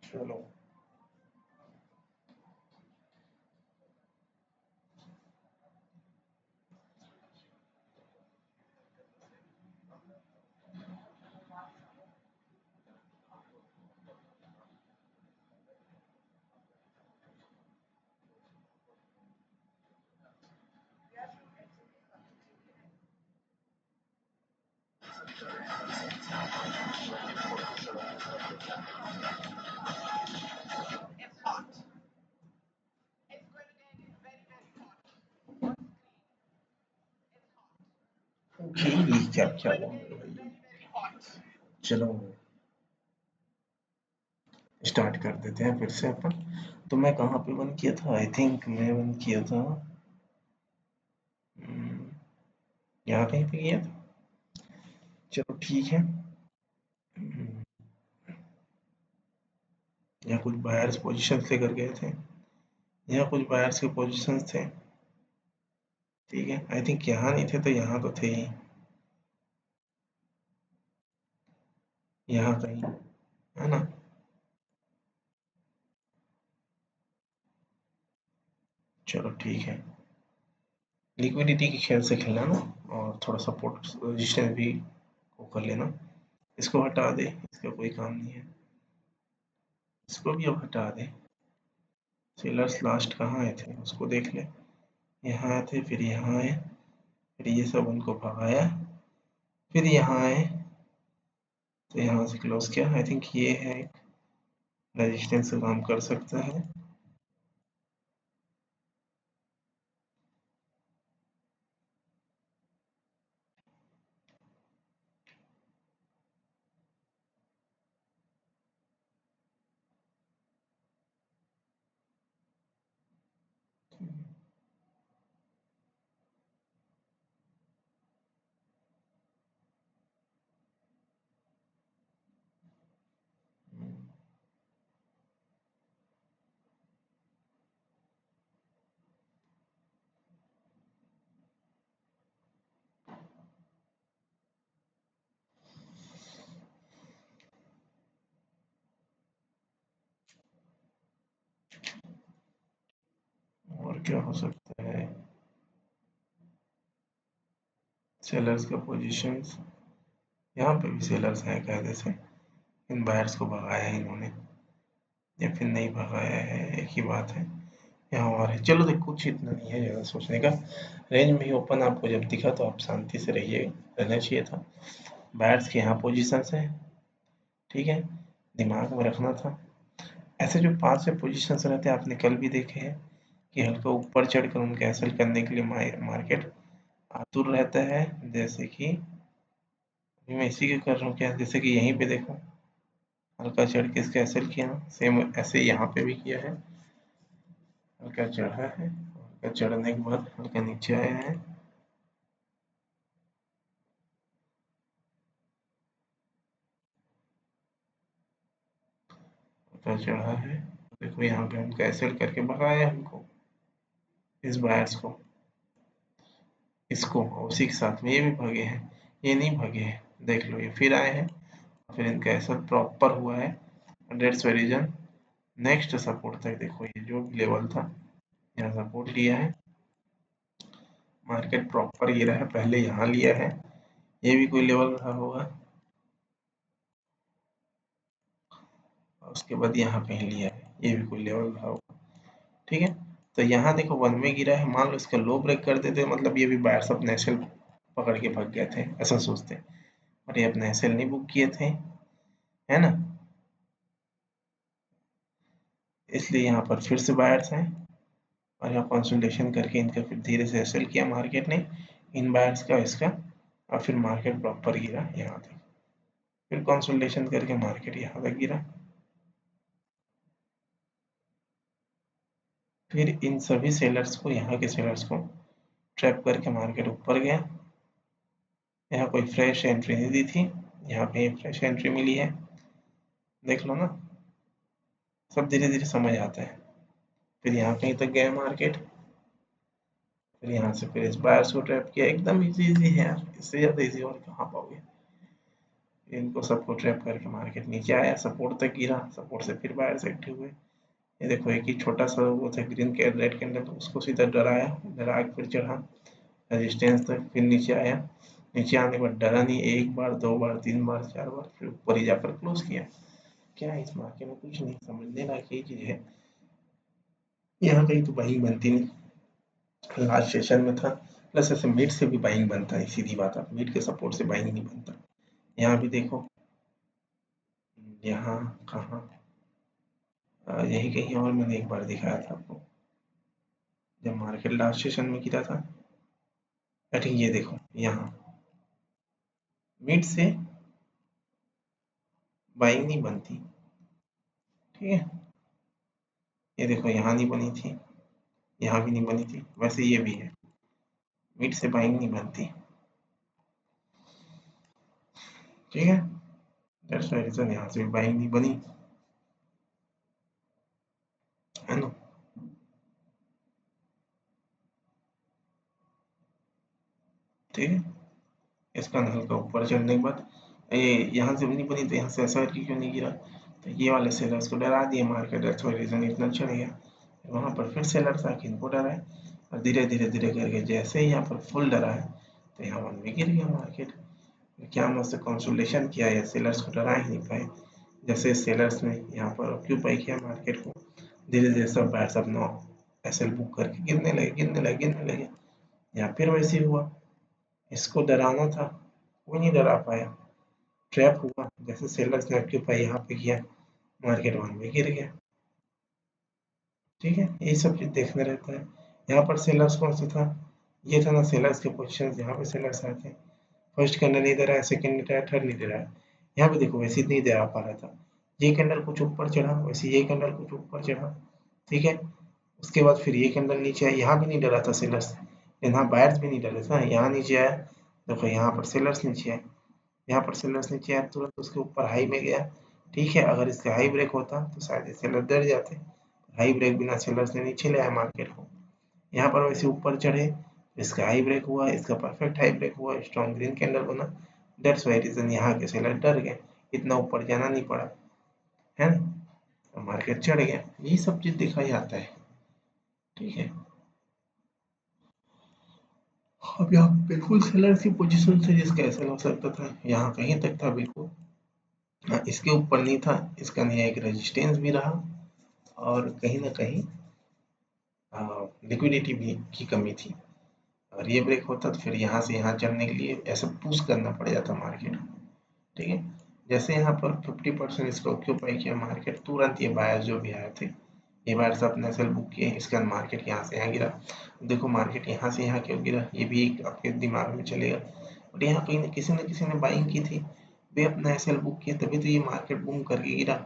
चलो क्या क्या बोल रहे हो भाई। चलो स्टार्ट कर देते हैं फिर से अपन। तो मैं कहाँ पे बंद किया था? आई थिंक मैं बंद किया था यहाँ कहीं पे किया था। चलो ठीक है। यहाँ कुछ बायर्स पोजीशन लेकर गए थे, यहाँ कुछ बायर्स के पोजीशन थे। ठीक है, आई थिंक यहाँ नहीं थे तो यहाँ तो थे ही, यहाँ कहीं, है ना। चलो ठीक है, लिक्विडिटी के ख्याल से खेलना ना, और थोड़ा सपोर्ट रेजिस्टेंस भी वो कर लेना। इसको हटा दे, इसका कोई काम नहीं है। इसको भी अब हटा दे। सेलर्स लास्ट कहाँ आए थे उसको देख ले। यहाँ आए थे, फिर यहाँ आए, फिर ये सब उनको भगाया, फिर यहाँ आए, तो यहाँ से क्लोज किया। आई थिंक ये है रेजिस्टेंस का काम कर सकता है। और क्या हो सकता है? सेलर्स का पोजीशंस, यहाँ पे भी सेलर्स हैं कायदे से। इन बायर्स को भगाया है इन्होंने या फिर नहीं भगाया है, एक ही बात है। यहाँ और है। चलो देख, कुछ इतना नहीं है ज़्यादा सोचने का। रेंज में ही ओपन आपको जब दिखा तो आप शांति से रहिए, रहना चाहिए था। बायर्स के यहाँ पोजीशंस हैं, ठीक है, दिमाग में रखना था। ऐसे जो 5 6 पोजीशंस रहते हैं, आपने कल भी देखे हैं कि हल्का ऊपर चढ़कर उनको कैंसिल करने के लिए मार्केट आतुर रहता है। जैसे कि अभी मैं इसी के कर रहा हूँ क्या, जैसे कि यहीं पे देखो, हल्का चढ़ के इसका कैंसिल किया, सेम ऐसे यहाँ पे भी किया है। हल्का चढ़ा है, हल्का चढ़ने के बाद हल्का नीचे आया है, हल्का चढ़ा है। देखो यहाँ पे हम कैंसिल करके भगाया हमको, इस बायर्स को, इसको, और उसी के साथ में ये भी भगे हैं। ये नहीं भगे हैं, देख लो ये फिर आए हैं, फिर इनका ऐसा प्रॉपर हुआ है। दैट्स रीजन नेक्स्ट सपोर्ट तक देखो, ये जो भी लेवल था यहाँ सपोर्ट लिया है, मार्केट प्रॉपर गिरा है, पहले यहाँ लिया है, ये भी कोई लेवल रहा होगा, और उसके बाद यहाँ कहीं लिया है, ये भी कोई लेवल रहा होगा। ठीक है, तो यहाँ देखो 1 में गिरा है, मान लो इसका लो ब्रेक कर देते मतलब ये भी बायर्स अपने एसएल पकड़ के भाग गए थे, ऐसा सोचते, और ये अपने एसएल नहीं बुक किए थे, है ना। इसलिए यहाँ पर फिर से बायर्स हैं, और यहाँ कंसोलिडेशन करके इनका फिर धीरे से एसएल किया मार्केट ने, इन बायर्स का इसका, और फिर मार्केट प्रॉपर गिरा यहाँ तक, फिर कंसोलिडेशन करके मार्केट यहाँ तक गिरा, फिर इन सभी सेलर्स को, यहाँ के सेलर्स को ट्रैप करके मार्केट ऊपर गया। यहाँ कोई फ्रेश एंट्री नहीं दी थी, यहाँ पे फ्रेश एंट्री मिली है, देख लो ना, सब धीरे धीरे समझ आता है। फिर यहाँ कहीं तक गया मार्केट, फिर यहाँ से फिर इस बायर्स को ट्रैप किया, एकदम इजी है यार, इससे ज़्यादा इजी और कहाँ पाओगे। इनको सबको ट्रैप करके मार्केट नीचे आया, सपोर्ट तक गिरा, सपोर्ट से फिर बायर्स एक्टिव हुए। ये देखो एक ही छोटा सा वो था ग्रीन कैंडल रेड कैंडल, उसको सीधा डराया, डरा के फिर चढ़ा रेजिस्टेंस तक, फिर नीचे आया, नीचे आने के बाद डरा नहीं, एक बार दो बार तीन बार चार बार, फिर ऊपर ही जाकर क्लोज किया। क्या है इस मार्केट में, कुछ नहीं, समझने लायक यही चीज है, यहाँ कहीं तो बाइंग बनती नहीं, लास्ट सेशन में था। प्लस ऐसे मिड से भी बाइंग बनता है, सीधी बात है, मिड के सपोर्ट से बाइंग नहीं बनता। यहाँ भी देखो, यहाँ कहाँ, यही कहीं और मैंने एक बार दिखाया था आपको, जब मार्केट लास्ट सेशन में गिरा था। ठीक ये देखो, यहाँ मिड से बाइंग नहीं बनती, ठीक है, ये देखो यहाँ नहीं बनी थी, यहाँ भी नहीं बनी थी, वैसे ये भी है, मिड से बाइंग नहीं बनती, ठीक है, दैट्स व्हाई रीजन यहाँ से भी बाइंग नहीं बनी, है ना। ठीक है, इसका हल्का ऊपर चढ़ने के बाद ये यहाँ से भी नहीं बनी, तो यहाँ से ऐसा करके क्यों नहीं गिरा, तो ये वाले सेलर्स को डरा दिए मार्केट, दैट्स व्हाई रीजन इतना चढ़ गया। वहाँ पर फिर सेलर्स आके इनको डराए, और धीरे धीरे धीरे करके जैसे ही यहाँ पर फुल डरा है, तो यहाँ वन में गिर गया मार्केट। क्या मस्त कंसोलिडेशन किया है, सेलर्स को डरा ही नहीं पाए। जैसे सेलर्स ने यहाँ पर ऑक्यूपाई किया मार्केट को, धीरे धीरे सब बायर्स अपना एसएल बुक करके गिरने लगे गिरने लगे गिरने लगे। यहाँ फिर वैसे ही हुआ, इसको डराना था, कोई नहीं डरा पाया, ट्रैप हुआ, जैसे सेलर्स ने ऑक्यूपाई यहाँ पे किया, मार्केट वन में गिर गया। ठीक है, यही सब चीज देखना रहता है। यहाँ पर सेलर्स कौन सा था, ये था ना सेलर्स के पोजिशन, यहाँ पे सेलर्स आते हैं, फर्स्ट कैंडल नहीं दे रहा है, सेकंड नहीं दे रहा है, थर्ड नहीं दे रहा है, यहाँ पे देखो वैसे नहीं दे पा रहा था, ये कैंडल कुछ ऊपर चढ़ा, वैसे ये कैंडल कुछ ऊपर चढ़ा, ठीक है, उसके बाद फिर ये कैंडल नीचे आया, यहाँ भी नहीं डरा था सेलर्स, यहाँ बायर्स भी नहीं डरे था, यहाँ नीचे आया, देखो यहाँ पर सेलर्स नीचे आए, यहाँ पर सेलर्स नीचे आया, तुरंत उसके ऊपर हाई में गया, ठीक है, अगर इसका हाई ब्रेक होता तो शायद ये सेलर डर जाते, हाई ब्रेक बिना सेलर्स ने नीचे ले आया मार्केट को, यहाँ पर वैसे ऊपर चढ़े, इसका हाई ब्रेक हुआ, इसका परफेक्ट हाई ब्रेक हुआ, स्ट्रॉन्ग ग्रीन कैंडल बना, दैट्स वाई रीजन यहाँ के सेलर डर गए, इतना ऊपर जाना नहीं पड़ा, है ना, तो मार्केट चढ़ गया, यही सब चीज देखा ही आता है। ठीक है, अब यहाँ बिल्कुल सेलर की पोजीशन से जिसका ऐसा हो सकता था, यहाँ कहीं तक था बिल्कुल, इसके ऊपर नहीं था, इसका नहीं एक रेजिस्टेंस भी रहा, और कहीं ना कहीं लिक्विडिटी भी की कमी थी, अगर ये ब्रेक होता तो फिर यहाँ से यहाँ चलने के लिए ऐसा पुश करना पड़ जाता मार्केट को। ठीक है, जैसे यहाँ पर 50% इसको ऑक्यूपाई किया मार्केट, तुरंत ये बायर्स जो भी आए थे, ये बायर्स अपने सेल बुक किए, इसके बाद मार्केट यहाँ से यहाँ गिरा, देखो मार्केट यहाँ से यहाँ क्यों गिरा, ये भी एक आपके दिमाग में चलेगा, बट यहाँ कहीं न किसी ने बाइंग की थी, वे अपना एसएल बुक किया, तभी तो ये मार्केट बूम करके गिरा,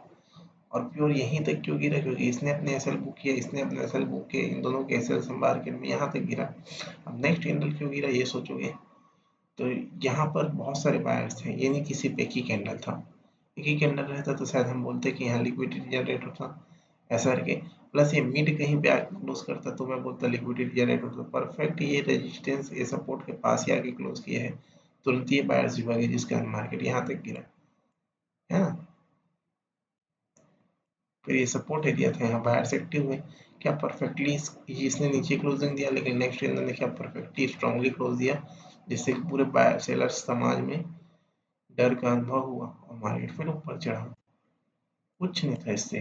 और प्योर यहीं तक क्यों गिरा, क्योंकि इसने अपने एसएल बुक किया, इसने अपने एसएल बुक किया, इन दोनों के एसएल से मार्केट में यहाँ तक गिरा। अब नेक्स्ट कैंडल क्यों गिरा ये सोचोगे, तो यहाँ पर बहुत सारे बायर्स थे, ये नहीं किसी पे एक ही कैंडल था, एक ही कैंडल रहता तो शायद हम बोलते कि यहाँ लिक्विडिटी जनरेट होता, ऐसा करके, प्लस ये मिड कहीं पे आके क्लोज करता तो मैं बोलता लिक्विडिटी जनरेट होता, परफेक्ट ये रेजिस्टेंस ये सपोर्ट के पास ही आके क्लोज किया है, तुरंत ये बायर्स भी भागे, जिसके बाद मार्केट यहाँ तक गिरा, है ना। फिर ये सपोर्ट एरिया था, यहाँ बायर्स एक्टिव हुए, क्या परफेक्टली इसने नीचे क्लोजिंग दिया, लेकिन नेक्स्ट कैंडल ने क्या परफेक्टली स्ट्रांगली क्लोज दिया, जिससे पूरे बायर सेलर्स समाज में डर का अनुभव हुआ, और मार्केट फिर ऊपर चढ़ा, कुछ नहीं था इससे,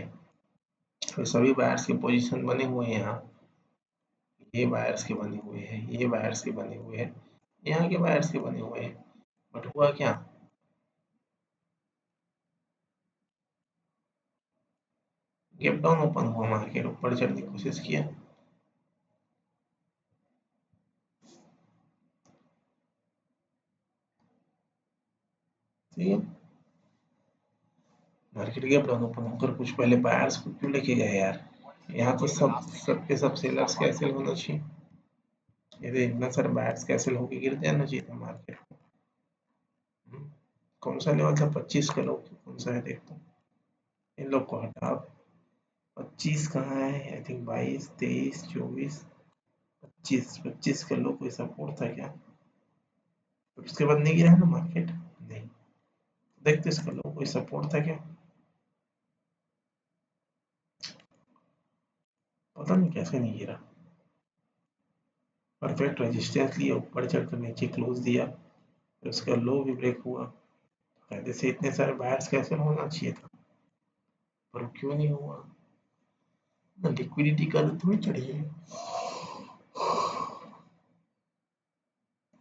तो सभी बायर्स के पोजीशन बने हुए हैं यहाँ, ये बायर्स के बने हुए हैं, ये बायर्स के बने हुए हैं, यहाँ के बायर्स के बने हुए हैं, बट हुआ क्या, गैप डाउन ओपन हुआ, मार्केट ऊपर चढ़ने की कोशिश किया, ठीक है, मार्केट गैप डाउन ओपन होकर कुछ पहले बायर्स को क्यों लेके गए यार, यहाँ तो सबके सब सेलर्स कैंसिल होना चाहिए, ये तो इतना सारे बायर्स कैंसिल होके गिर जाना चाहिए था मार्केट को। कौन सा लेवल था, 25 का लोग कौन सा है देखता हूँ, इन लोग को हटाओ, 25 कहाँ है, आई थिंक 22 23 24, 25 कर लो, कोई सपोर्ट था क्या? उसके बाद नहीं गिरा है ना मार्केट, नहीं। देखते इसका लो कोई सपोर्ट था क्या? पता नहीं कैसे नहीं गिरा। परफेक्ट रेजिस्टेंस लिया, ऊपर चढ़कर नीचे क्लोज दिया, फिर उसका लो भी ब्रेक हुआ। पहले से इतने सारे बायर्स कैसे होना चाहिए था, पर वो क्यों नहीं हुआ? ना लिक्विडिटी का तो थोड़ी चढ़ी है।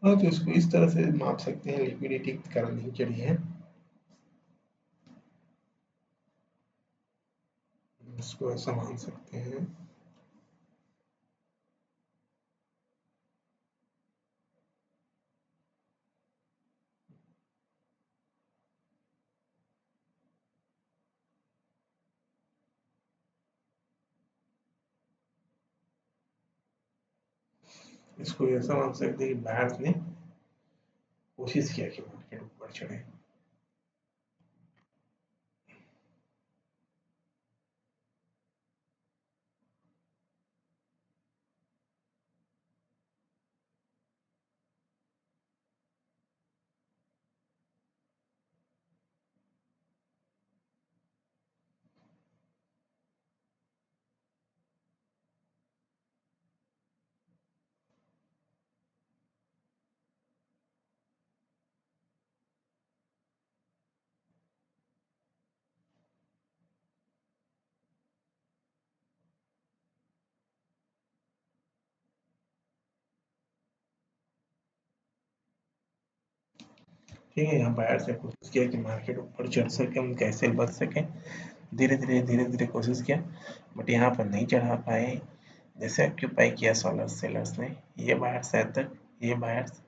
हाँ, तो इसको इस तरह से माप सकते हैं, लिक्विडिटी के कारण नहीं चढ़ी है। इसको ऐसा मान सकते हैं। इसको ऐसा मान सकते हैं कि बायर्स ने कोशिश किया कि मार्केट ऊपर चढ़े। ठीक है, यहाँ बायर्स ने कोशिश किया कि मार्केट ऊपर चढ़ सके, हम कैसे बच सके, धीरे धीरे कोशिश किया, बट यहाँ पर नहीं चढ़ा पाए। जैसे ऑक्यूपाई किया सेलर्स ने, ये बायर्स आए तक, ये बायर्स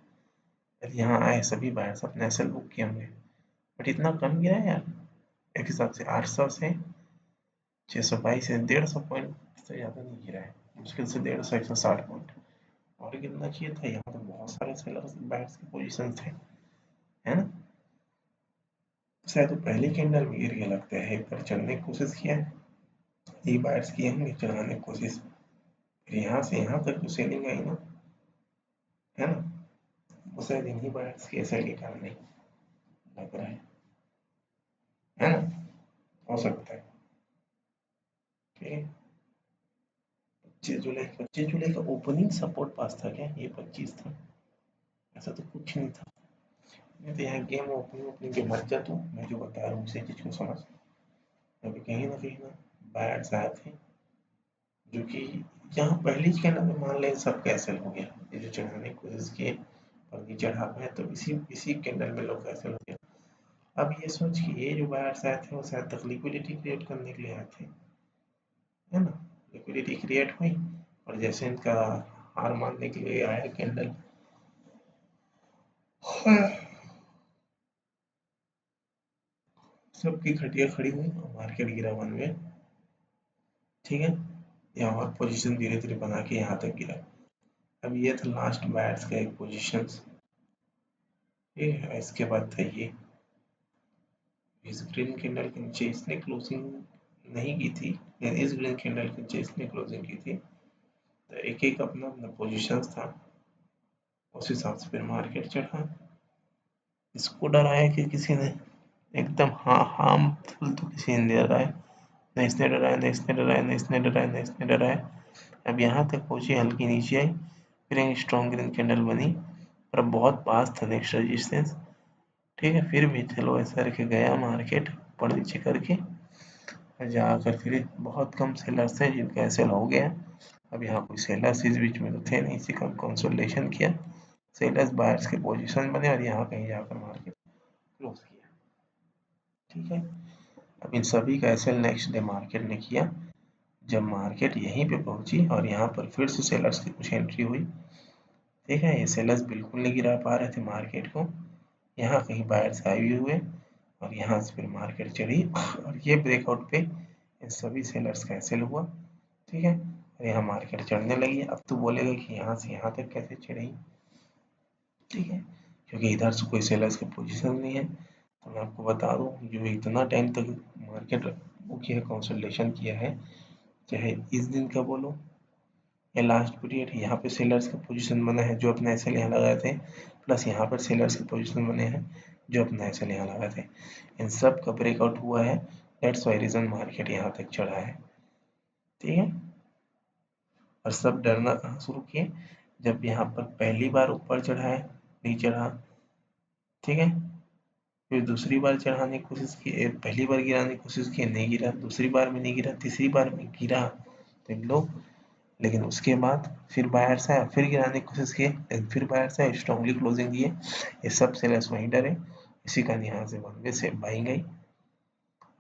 यहाँ आए, सभी बायर्स अपने एसएल बुक किए होंगे, बट इतना कम गिरा है यार। एक हिसाब से 800 से 622 से 150 पॉइंट से ज़्यादा नहीं गिरा है, मुश्किल से 150 160 पॉइंट। और गिरना चाहिए था, यहाँ तो बहुत सारे सेलर्स बायर्स की पोजीशन थे, है ना? शायद वो पहले कैंडल में गिर गया लगता है, एक बार चढ़ने की कोशिश किया, ये बायर्स किए होंगे चढ़ाने की कोशिश, फिर यहाँ से यहाँ तक तो सेलिंग आई ना, है ना? वो शायद इन्हीं बायर्स की एसएल के कारण नहीं लग रहा है ना? हो सकता है। ठीक है, 25 जुलाई का ओपनिंग सपोर्ट पास था क्या? ये 25 था, ऐसा तो कुछ नहीं था। मैं तो यहाँ गेम ओपनिंग ओपनिंग के मत जा, तू मैं जो बता रहा हूँ उसी चीज को समझ। अभी कहीं ना बायर्स आए थे, जो कि यहाँ पहली कैंडल में मान लें सब कैंसिल हो गया, ये जो चढ़ाने की कोशिश किए और नहीं चढ़ा पाए, तो इसी इसी कैंडल में लोग कैंसिल हो गया। अब ये सोच कि ये जो बायर्स आए थे वो शायद तक लिक्विडिटी क्रिएट करने के लिए आए थे, है ना? लिक्विडिटी क्रिएट हुई, और जैसे इनका हार मानने के लिए आया कैंडल, सबकी खटिया खड़ी हुई और मार्केट गिरा 1 वे। ठीक है, यहाँ और पोजीशन धीरे धीरे बना के यहाँ तक गिरा। अब ये था लास्ट बायर्स का एक पोजीशन, ठीक है। इसके बाद था ये, इस ग्रीन कैंडल के नीचे इसने क्लोजिंग नहीं की थी, इस ग्रीन कैंडल के नीचे इसने क्लोजिंग की थी, तो एक एक अपना अपना पोजीशन था, उस हिसाब से फिर मार्केट चढ़ा। इसको डराया कि किसी ने एकदम, हाँ हार्मफुल तो किसी ने डराया, न इसने डराया, न इसने डराया, न इसने डराया, न इसने डराया। अब यहाँ तक पहुंची, हल्की नीचे आई, फिर एक स्ट्रॉन्ग ग्रीन कैंडल बनी, और अब बहुत पास था नेक्स्ट रेजिस्टेंस। ठीक है, फिर भी चलो ऐसा रखे गया मार्केट ऊपर नीचे करके, जाकर फिर बहुत कम सेलर्स थे जिनका सेल हो गया। अब यहाँ कोई सेलर्स इस बीच में तो थे नहीं, इसी का कंसोलिडेशन किया, सेलर्स बायर्स के पोजीशन बने, और यहाँ कहीं जाकर मार्केट क्लोज किया। ठीक है, अब इन सभी का एसएल नेक्स्ट डे मार्केट ने किया, जब मार्केट यहीं पे पहुंची और यहाँ पर फिर से सेलर्स की कुछ एंट्री हुई। ठीक है, ये सेलर्स बिल्कुल नहीं गिरा पा रहे थे मार्केट को, यहाँ कहीं बायर्स आए हुए हुए, और यहाँ से फिर मार्केट चढ़ी, और ये ब्रेकआउट पे इन सभी सेलर्स का एसएल हुआ। ठीक है, और यहाँ मार्केट चढ़ने लगी। अब तो बोलेगा कि यहाँ से यहाँ तक कैसे चढ़ी, ठीक है, क्योंकि इधर से कोई सेलर्स की पोजीशन नहीं है। तो मैं आपको बता दूं, जो इतना टाइम तक मार्केट वो किया, कंसोलिडेशन किया है, चाहे इस दिन का बोलो ये लास्ट पीरियड, यहाँ पे सेलर्स का पोजीशन बना है जो अपना एसएल यहाँ लगाए थे, प्लस यहाँ पर सेलर्स के पोजीशन बने हैं जो अपना एसएल यहाँ लगाए थे। इन सब का ब्रेकआउट हुआ है, दैट्स वाई रीजन मार्केट यहाँ तक चढ़ा है। ठीक है, और सब डरना कहाँ शुरू किए, जब यहाँ पर पहली बार ऊपर चढ़ा है, नहीं चढ़ा, ठीक है, फिर दूसरी बार चढ़ाने की कोशिश की, पहली बार गिराने की कोशिश की, नहीं गिरा, दूसरी बार में नहीं गिरा, तीसरी बार में गिरा, तो इन लोग, लेकिन उसके बाद फिर बायर्स आया, फिर गिराने की कोशिश किए, लेकिन फिर बायर्स आए, स्ट्रॉन्गली क्लोजिंग दिए, ये सब सेलर्स वहीं डरे, इसी कारण यहाँ से वन वे से बाइंग आई,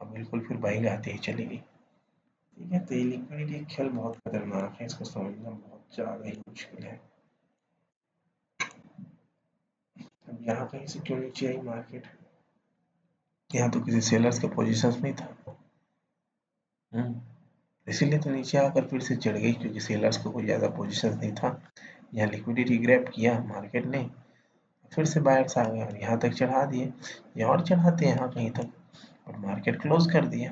और बिल्कुल फिर बाइंग आती ही चली गई। ठीक है, तो ये लिक्विडिटी खेल बहुत खतरनाक है, इसको समझना बहुत ज़्यादा ही मुश्किल है। अब यहाँ कहीं से क्यों नीचे आई मार्केट, यहाँ तो किसी सेलर्स के पोजीशंस में था, इसीलिए तो नीचे आकर फिर से चढ़ गई, क्योंकि सेलर्स को कोई ज़्यादा पोजीशंस नहीं था, यहाँ लिक्विडिटी ग्रैब किया मार्केट ने, फिर से बायर्स आ गए और यहाँ तक चढ़ा दिए, या और चढ़ाते हैं यहाँ कहीं तक, और मार्केट क्लोज कर दिया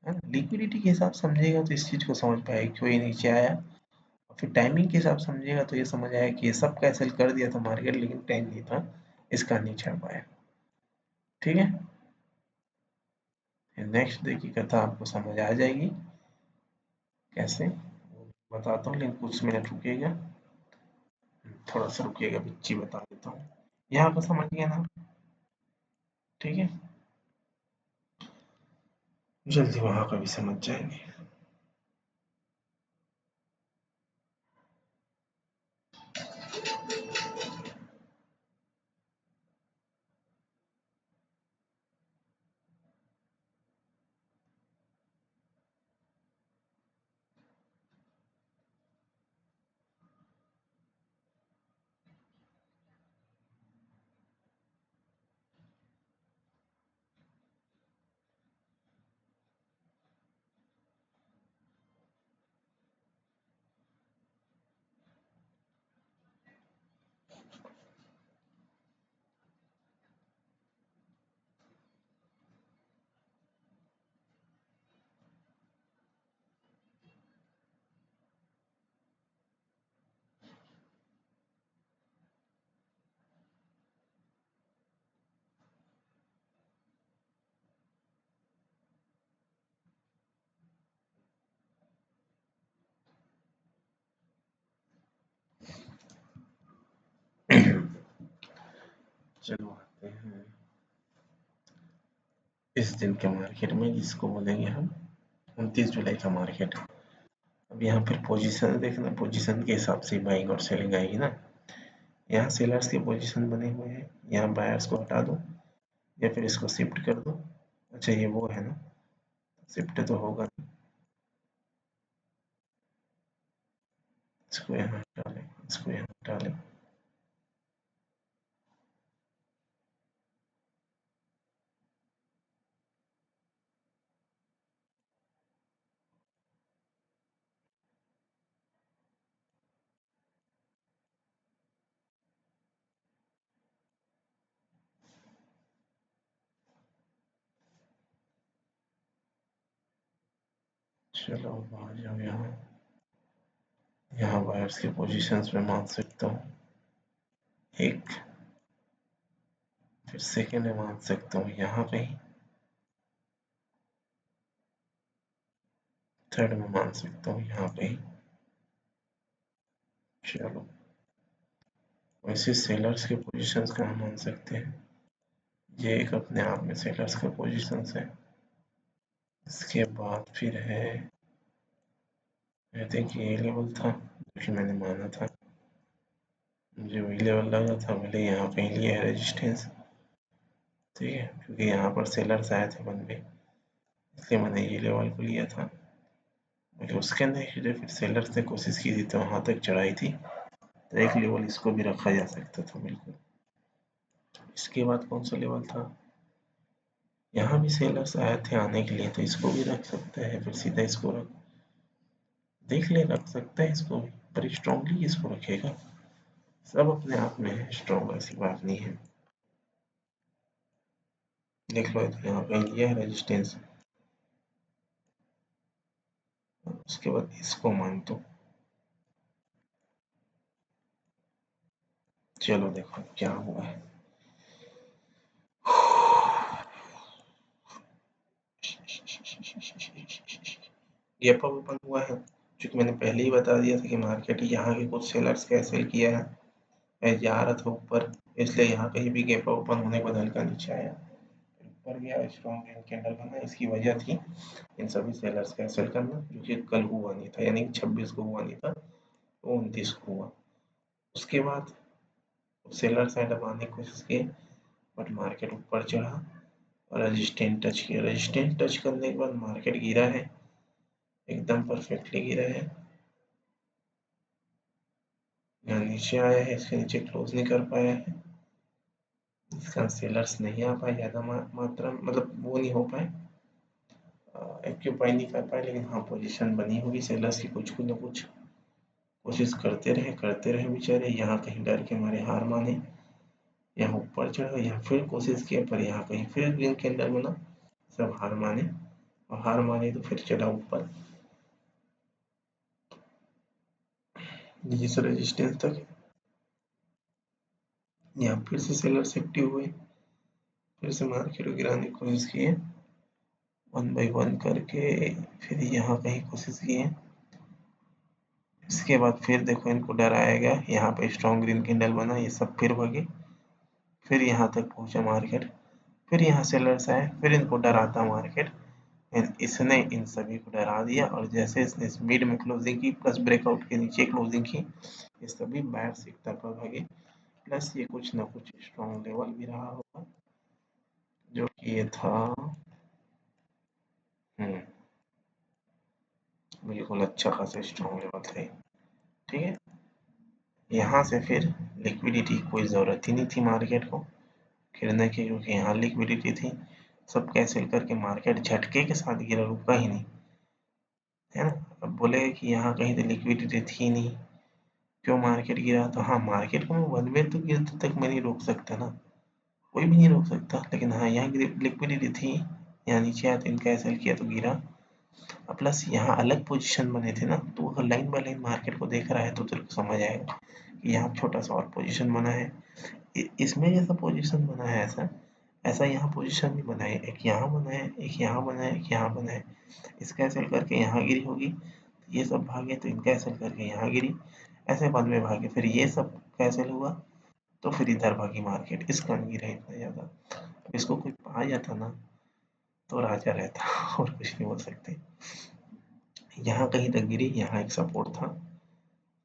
है ना। लिक्विडिटी के हिसाब समझेगा तो इस चीज़ को समझ पाएगा क्यों ये नीचे आया, और फिर टाइमिंग के हिसाब समझेगा तो ये समझ आया कि ये सब कैंसिल कर दिया था मार्केट, लेकिन टाइम नहीं था, इसका नहीं चढ़ पाया। ठीक है, नेक्स्ट डे की कथा आपको समझ आ जाएगी कैसे, बताता हूँ, लेकिन कुछ मिनट रुकिएगा, थोड़ा सा रुकिएगा, बच्ची बता देता हूँ, यहाँ पर समझ गया ना। ठीक है, जल्दी वहाँ का भी समझ जाएंगे। चलो आते हैं इस दिन के मार्केट में, जिसको बोलेंगे हम 29 जुलाई का मार्केट। अब यहाँ फिर पोजीशन देखना, पोजीशन के हिसाब से बाइंग और सेलिंग आएगी ना। यहाँ सेलर्स के पोजीशन बने हुए हैं, यहाँ बायर्स को हटा दो या फिर इसको शिफ्ट कर दो। अच्छा ये वो है ना, शिफ्ट तो होगा, इसको यहाँ हटा लें, इसको यहाँ हटा लें। चलो अब आ जाओ यहाँ, यहाँ बायर्स के पोजीशंस में मान सकता हूँ एक, फिर सेकेंड में मान सकता हूँ यहाँ कहीं, थर्ड में मान सकता हूँ यहाँ कहीं। चलो वैसे सेलर्स के पोजीशंस कहाँ मान सकते हैं, ये एक अपने आप में सेलर्स का पोजीशंस है। इसके बाद फिर है, आई थिंक ये लेवल था जो कि मैंने माना था, मुझे वही लेवल लगा था, भले यहाँ कहीं लिया है रेजिस्टेंस। ठीक है, क्योंकि यहाँ पर सेलर्स आए थे बंदे, इसलिए मैंने ये लेवल को लिया था। मुझे उसके नेक्स्ट डे फिर सेलर्स ने कोशिश की थी तो वहाँ तक चढ़ाई थी, तो एक लेवल इसको भी रखा जा सकता था बिल्कुल। इसके बाद कौन सा लेवल था, यहाँ भी सेलर्स आए थे आने के लिए, तो इसको भी रख सकते हैं, फिर सीधा इसको रख, देख ले, रख सकता है इसको भी, पर स्ट्रॉन्गली इसको रखेगा, सब अपने आप में है स्ट्रॉन्ग, ऐसी बात नहीं है। देख लो यहाँ पे लिया है रेजिस्टेंस, उसके बाद इसको मान दो, चलो देखो क्या हुआ है। गैप अप ओपन हुआ है, क्योंकि मैंने पहले ही बता दिया था कि मार्केट यहाँ के कुछ सेलर्स का सेल किया है, मैं जा रहा था ऊपर, इसलिए यहाँ कहीं भी गैप अप ओपन होने के बाद हल्का नीचे आया, ऊपर गया, स्ट्रॉन्ग ग्रीन कैंडल बना। इसकी वजह थी इन सभी सेलर्स का सेल करना, जो कि कल हुआ नहीं था, यानी कि 26 को हुआ नहीं था, वो 29 को हुआ। उसके बाद सेलर साइड दबाने की कोशिश की, बट मार्केट ऊपर चढ़ा और रेजिस्टेंस टच किया। रेजिस्टेंस टच करने के बाद मार्केट गिरा है, एकदम परफेक्टली गिरा है, यहाँ नीचे आया है, इसके नीचे क्लोज नहीं कर पाया है, इसका सेलर्स नहीं आ पाए ज़्यादा मात्रा, मतलब वो नहीं हो पाए, एक्यूपाई नहीं कर पाए, लेकिन हाँ पोजीशन बनी होगी सेलर्स की, कुछ न कुछ कोशिश करते रहे बेचारे, यहाँ कहीं डर के मारे हार माने, यहाँ ऊपर चढ़ा, यहाँ फिर कोशिश किया, पर यहाँ कहीं फिर ग्रीन कैंडल बना, सब हार माने, और हार माने तो फिर चला ऊपर जिस रेजिस्टेंस तक, यहाँ फिर से सेलर्स एक्टिव हुए, फिर से मार्केट को गिराने की कोशिश किए, वन बाई वन करके, फिर यहाँ कहीं कोशिश किए, इसके बाद फिर देखो इनको डराया गया, यहाँ पे स्ट्रॉन्ग ग्रीन कैंडल बना, ये सब फिर भगे, फिर यहाँ तक पहुंचा मार्केट, फिर यहाँ सेलर्स आए, फिर इनको डराता मार्केट, इसने इन सभी को डरा दिया, और जैसे इसने मिड में क्लोजिंग की प्लस ब्रेकआउट के नीचे क्लोजिंग की, ये सभी बायर्स एक तरफा भागे, प्लस ये कुछ ना कुछ स्ट्रॉन्ग लेवल भी रहा होगा, जो कि ये था बिल्कुल अच्छा खासा स्ट्रॉन्ग लेवल था, ठीक है। यहाँ से फिर लिक्विडिटी की कोई ज़रूरत ही नहीं थी मार्केट को गिरने की, क्योंकि यहाँ लिक्विडिटी थी, सब कैंसिल करके मार्केट झटके के साथ गिरा, रुका ही नहीं, है ना। अब बोले कि यहाँ कहीं तो लिक्विडिटी थी नहीं, क्यों मार्केट गिरा, तो हाँ मार्केट को मैं वन वे तो गिरते तक मैं नहीं रोक सकता ना, कोई भी नहीं रोक सकता, लेकिन हाँ यहाँ लिक्विडिटी थी, यहाँ नीचे आया तो इनका कैंसिल किया तो गिरा, प्लस यहाँ अलग पोजीशन बने थे ना, तो अगर लाइन बाय लाइन मार्केट को देख रहा है तो तेरे को समझ आएगा कि यहाँ छोटा सा और पोजीशन बना है, इसमें जैसा पोजीशन बना है ऐसा ऐसा यहाँ पोजीशन भी बना है, एक यहाँ बना है, एक यहाँ बना है, एक यहाँ बना है, इसका कैंसिल करके यहाँ गिरी होगी, ये सब भागे तो इनका कैंसिल करके यहाँ गिरी, ऐसे बाद में भागे, फिर ये सब कैंसिल हुआ तो फिर इधर भागी मार्केट, इस कारण गिरा इतना ज़्यादा, इसको कोई पा जाता ना तो राजा रहता और कुछ नहीं बोल सकते। यहाँ कहीं तक गिरी, यहाँ एक सपोर्ट था,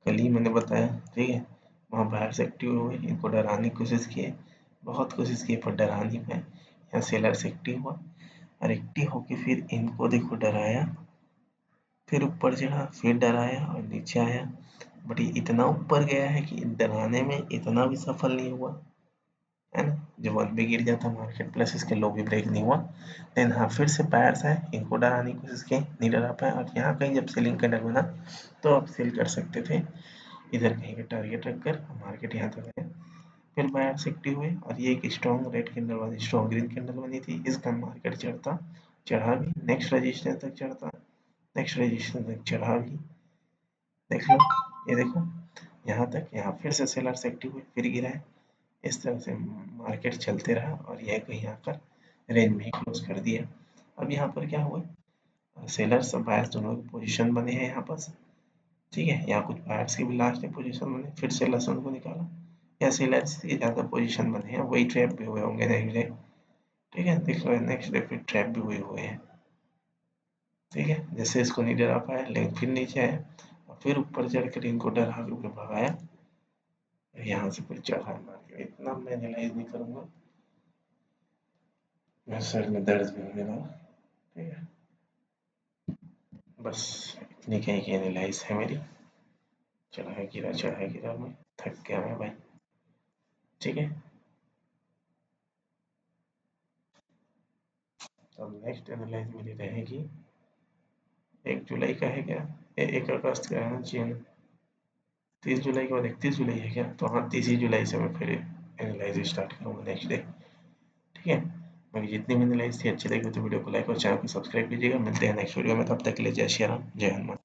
कल ही मैंने बताया, ठीक है, वहाँ बाहर से एक्टिव हुए, इनको डराने की कोशिश किए, बहुत कोशिश की पर डरा नहीं पाए, यहाँ सेलर से एक्टिव हुआ, और एक्टिव होके फिर इनको देखो डराया, फिर ऊपर चढ़ा, फिर डराया और नीचे आया, बट ये इतना ऊपर गया है कि डराने में इतना भी सफल नहीं हुआ, है ना, जब वन पे गिर जाता मार्केट, प्लस इसके लो भी ब्रेक नहीं हुआ, देन हाँ फिर से बायर्स आए, इनको डराने की कोशिश की, नहीं डरा पाए, और यहाँ कहीं जब सेलिंग कैंडल बना तो आप सेल कर सकते थे, इधर कहीं का टारगेट रखकर मार्केट यहाँ तक आया, फिर बायर्स एक्टिव हुए, और ये एक स्ट्रॉन्ग रेड कैंडल वाली स्ट्रॉन्ग ग्रीन कैंडल बनी थी, इसका मार्केट चढ़ता, चढ़ा भी, नेक्स्ट रजिस्टेंस तक चढ़ता, नेक्स्ट रजिस्टेंस तक चढ़ा भी, देख लो, ये देखो यहाँ तक, यहाँ फिर से सेलर्स एक्टिव हुए, फिर गिरा है, इस तरह से मार्केट चलते रहा, और यह कहीं आकर रेंज में ही क्लोज कर दिया। अब यहाँ पर क्या हुआ, सेलर्स और बायर्स दोनों की पोजीशन बने हैं यहाँ पर, ठीक है, यहाँ कुछ बायर्स की भी लास्ट में पोजीशन बने, फिर सेलर्स उनको निकाला, या सेलर्स की ज़्यादा पोजीशन बने हैं, वही ट्रैप भी हुए होंगे नेक्स्ट डे, ठीक है, देख लो नेक्स्ट डे फिर ट्रैप भी हुए हैं, ठीक है, जैसे इसको नहीं डरा पाया, लेकिन फिर नीचे आया, और फिर ऊपर चढ़कर इनको डरा के ऊपर भगाया, यहाँ से फिर चढ़ा मार्केट, इतना मैं एनालाइज नहीं करूँगा, मेरे सर में दर्द भी होने लगा, ठीक है, बस इतनी कहीं की एनालाइज है मेरी, चढ़ा गिरा मैं थक गया मैं भाई, ठीक है। तो अब नेक्स्ट एनालाइज मेरी रहेगी, 1 जुलाई का है क्या, 1 अगस्त का रहना चाहिए ना, 30 जुलाई के बाद 31 जुलाई है क्या, तो हाँ 30 जुलाई से मैं फिर एनालाइज स्टार्ट करूँगा नेक्स्ट डे, ठीक है। बाकी जितनी भी एनालाइज थी अच्छी लगी तो वीडियो को लाइक और चैनल को सब्सक्राइब कीजिएगा, मिलते हैं नेक्स्ट वीडियो में, तब तक के लिए जय श्री राम, जय हनुमान।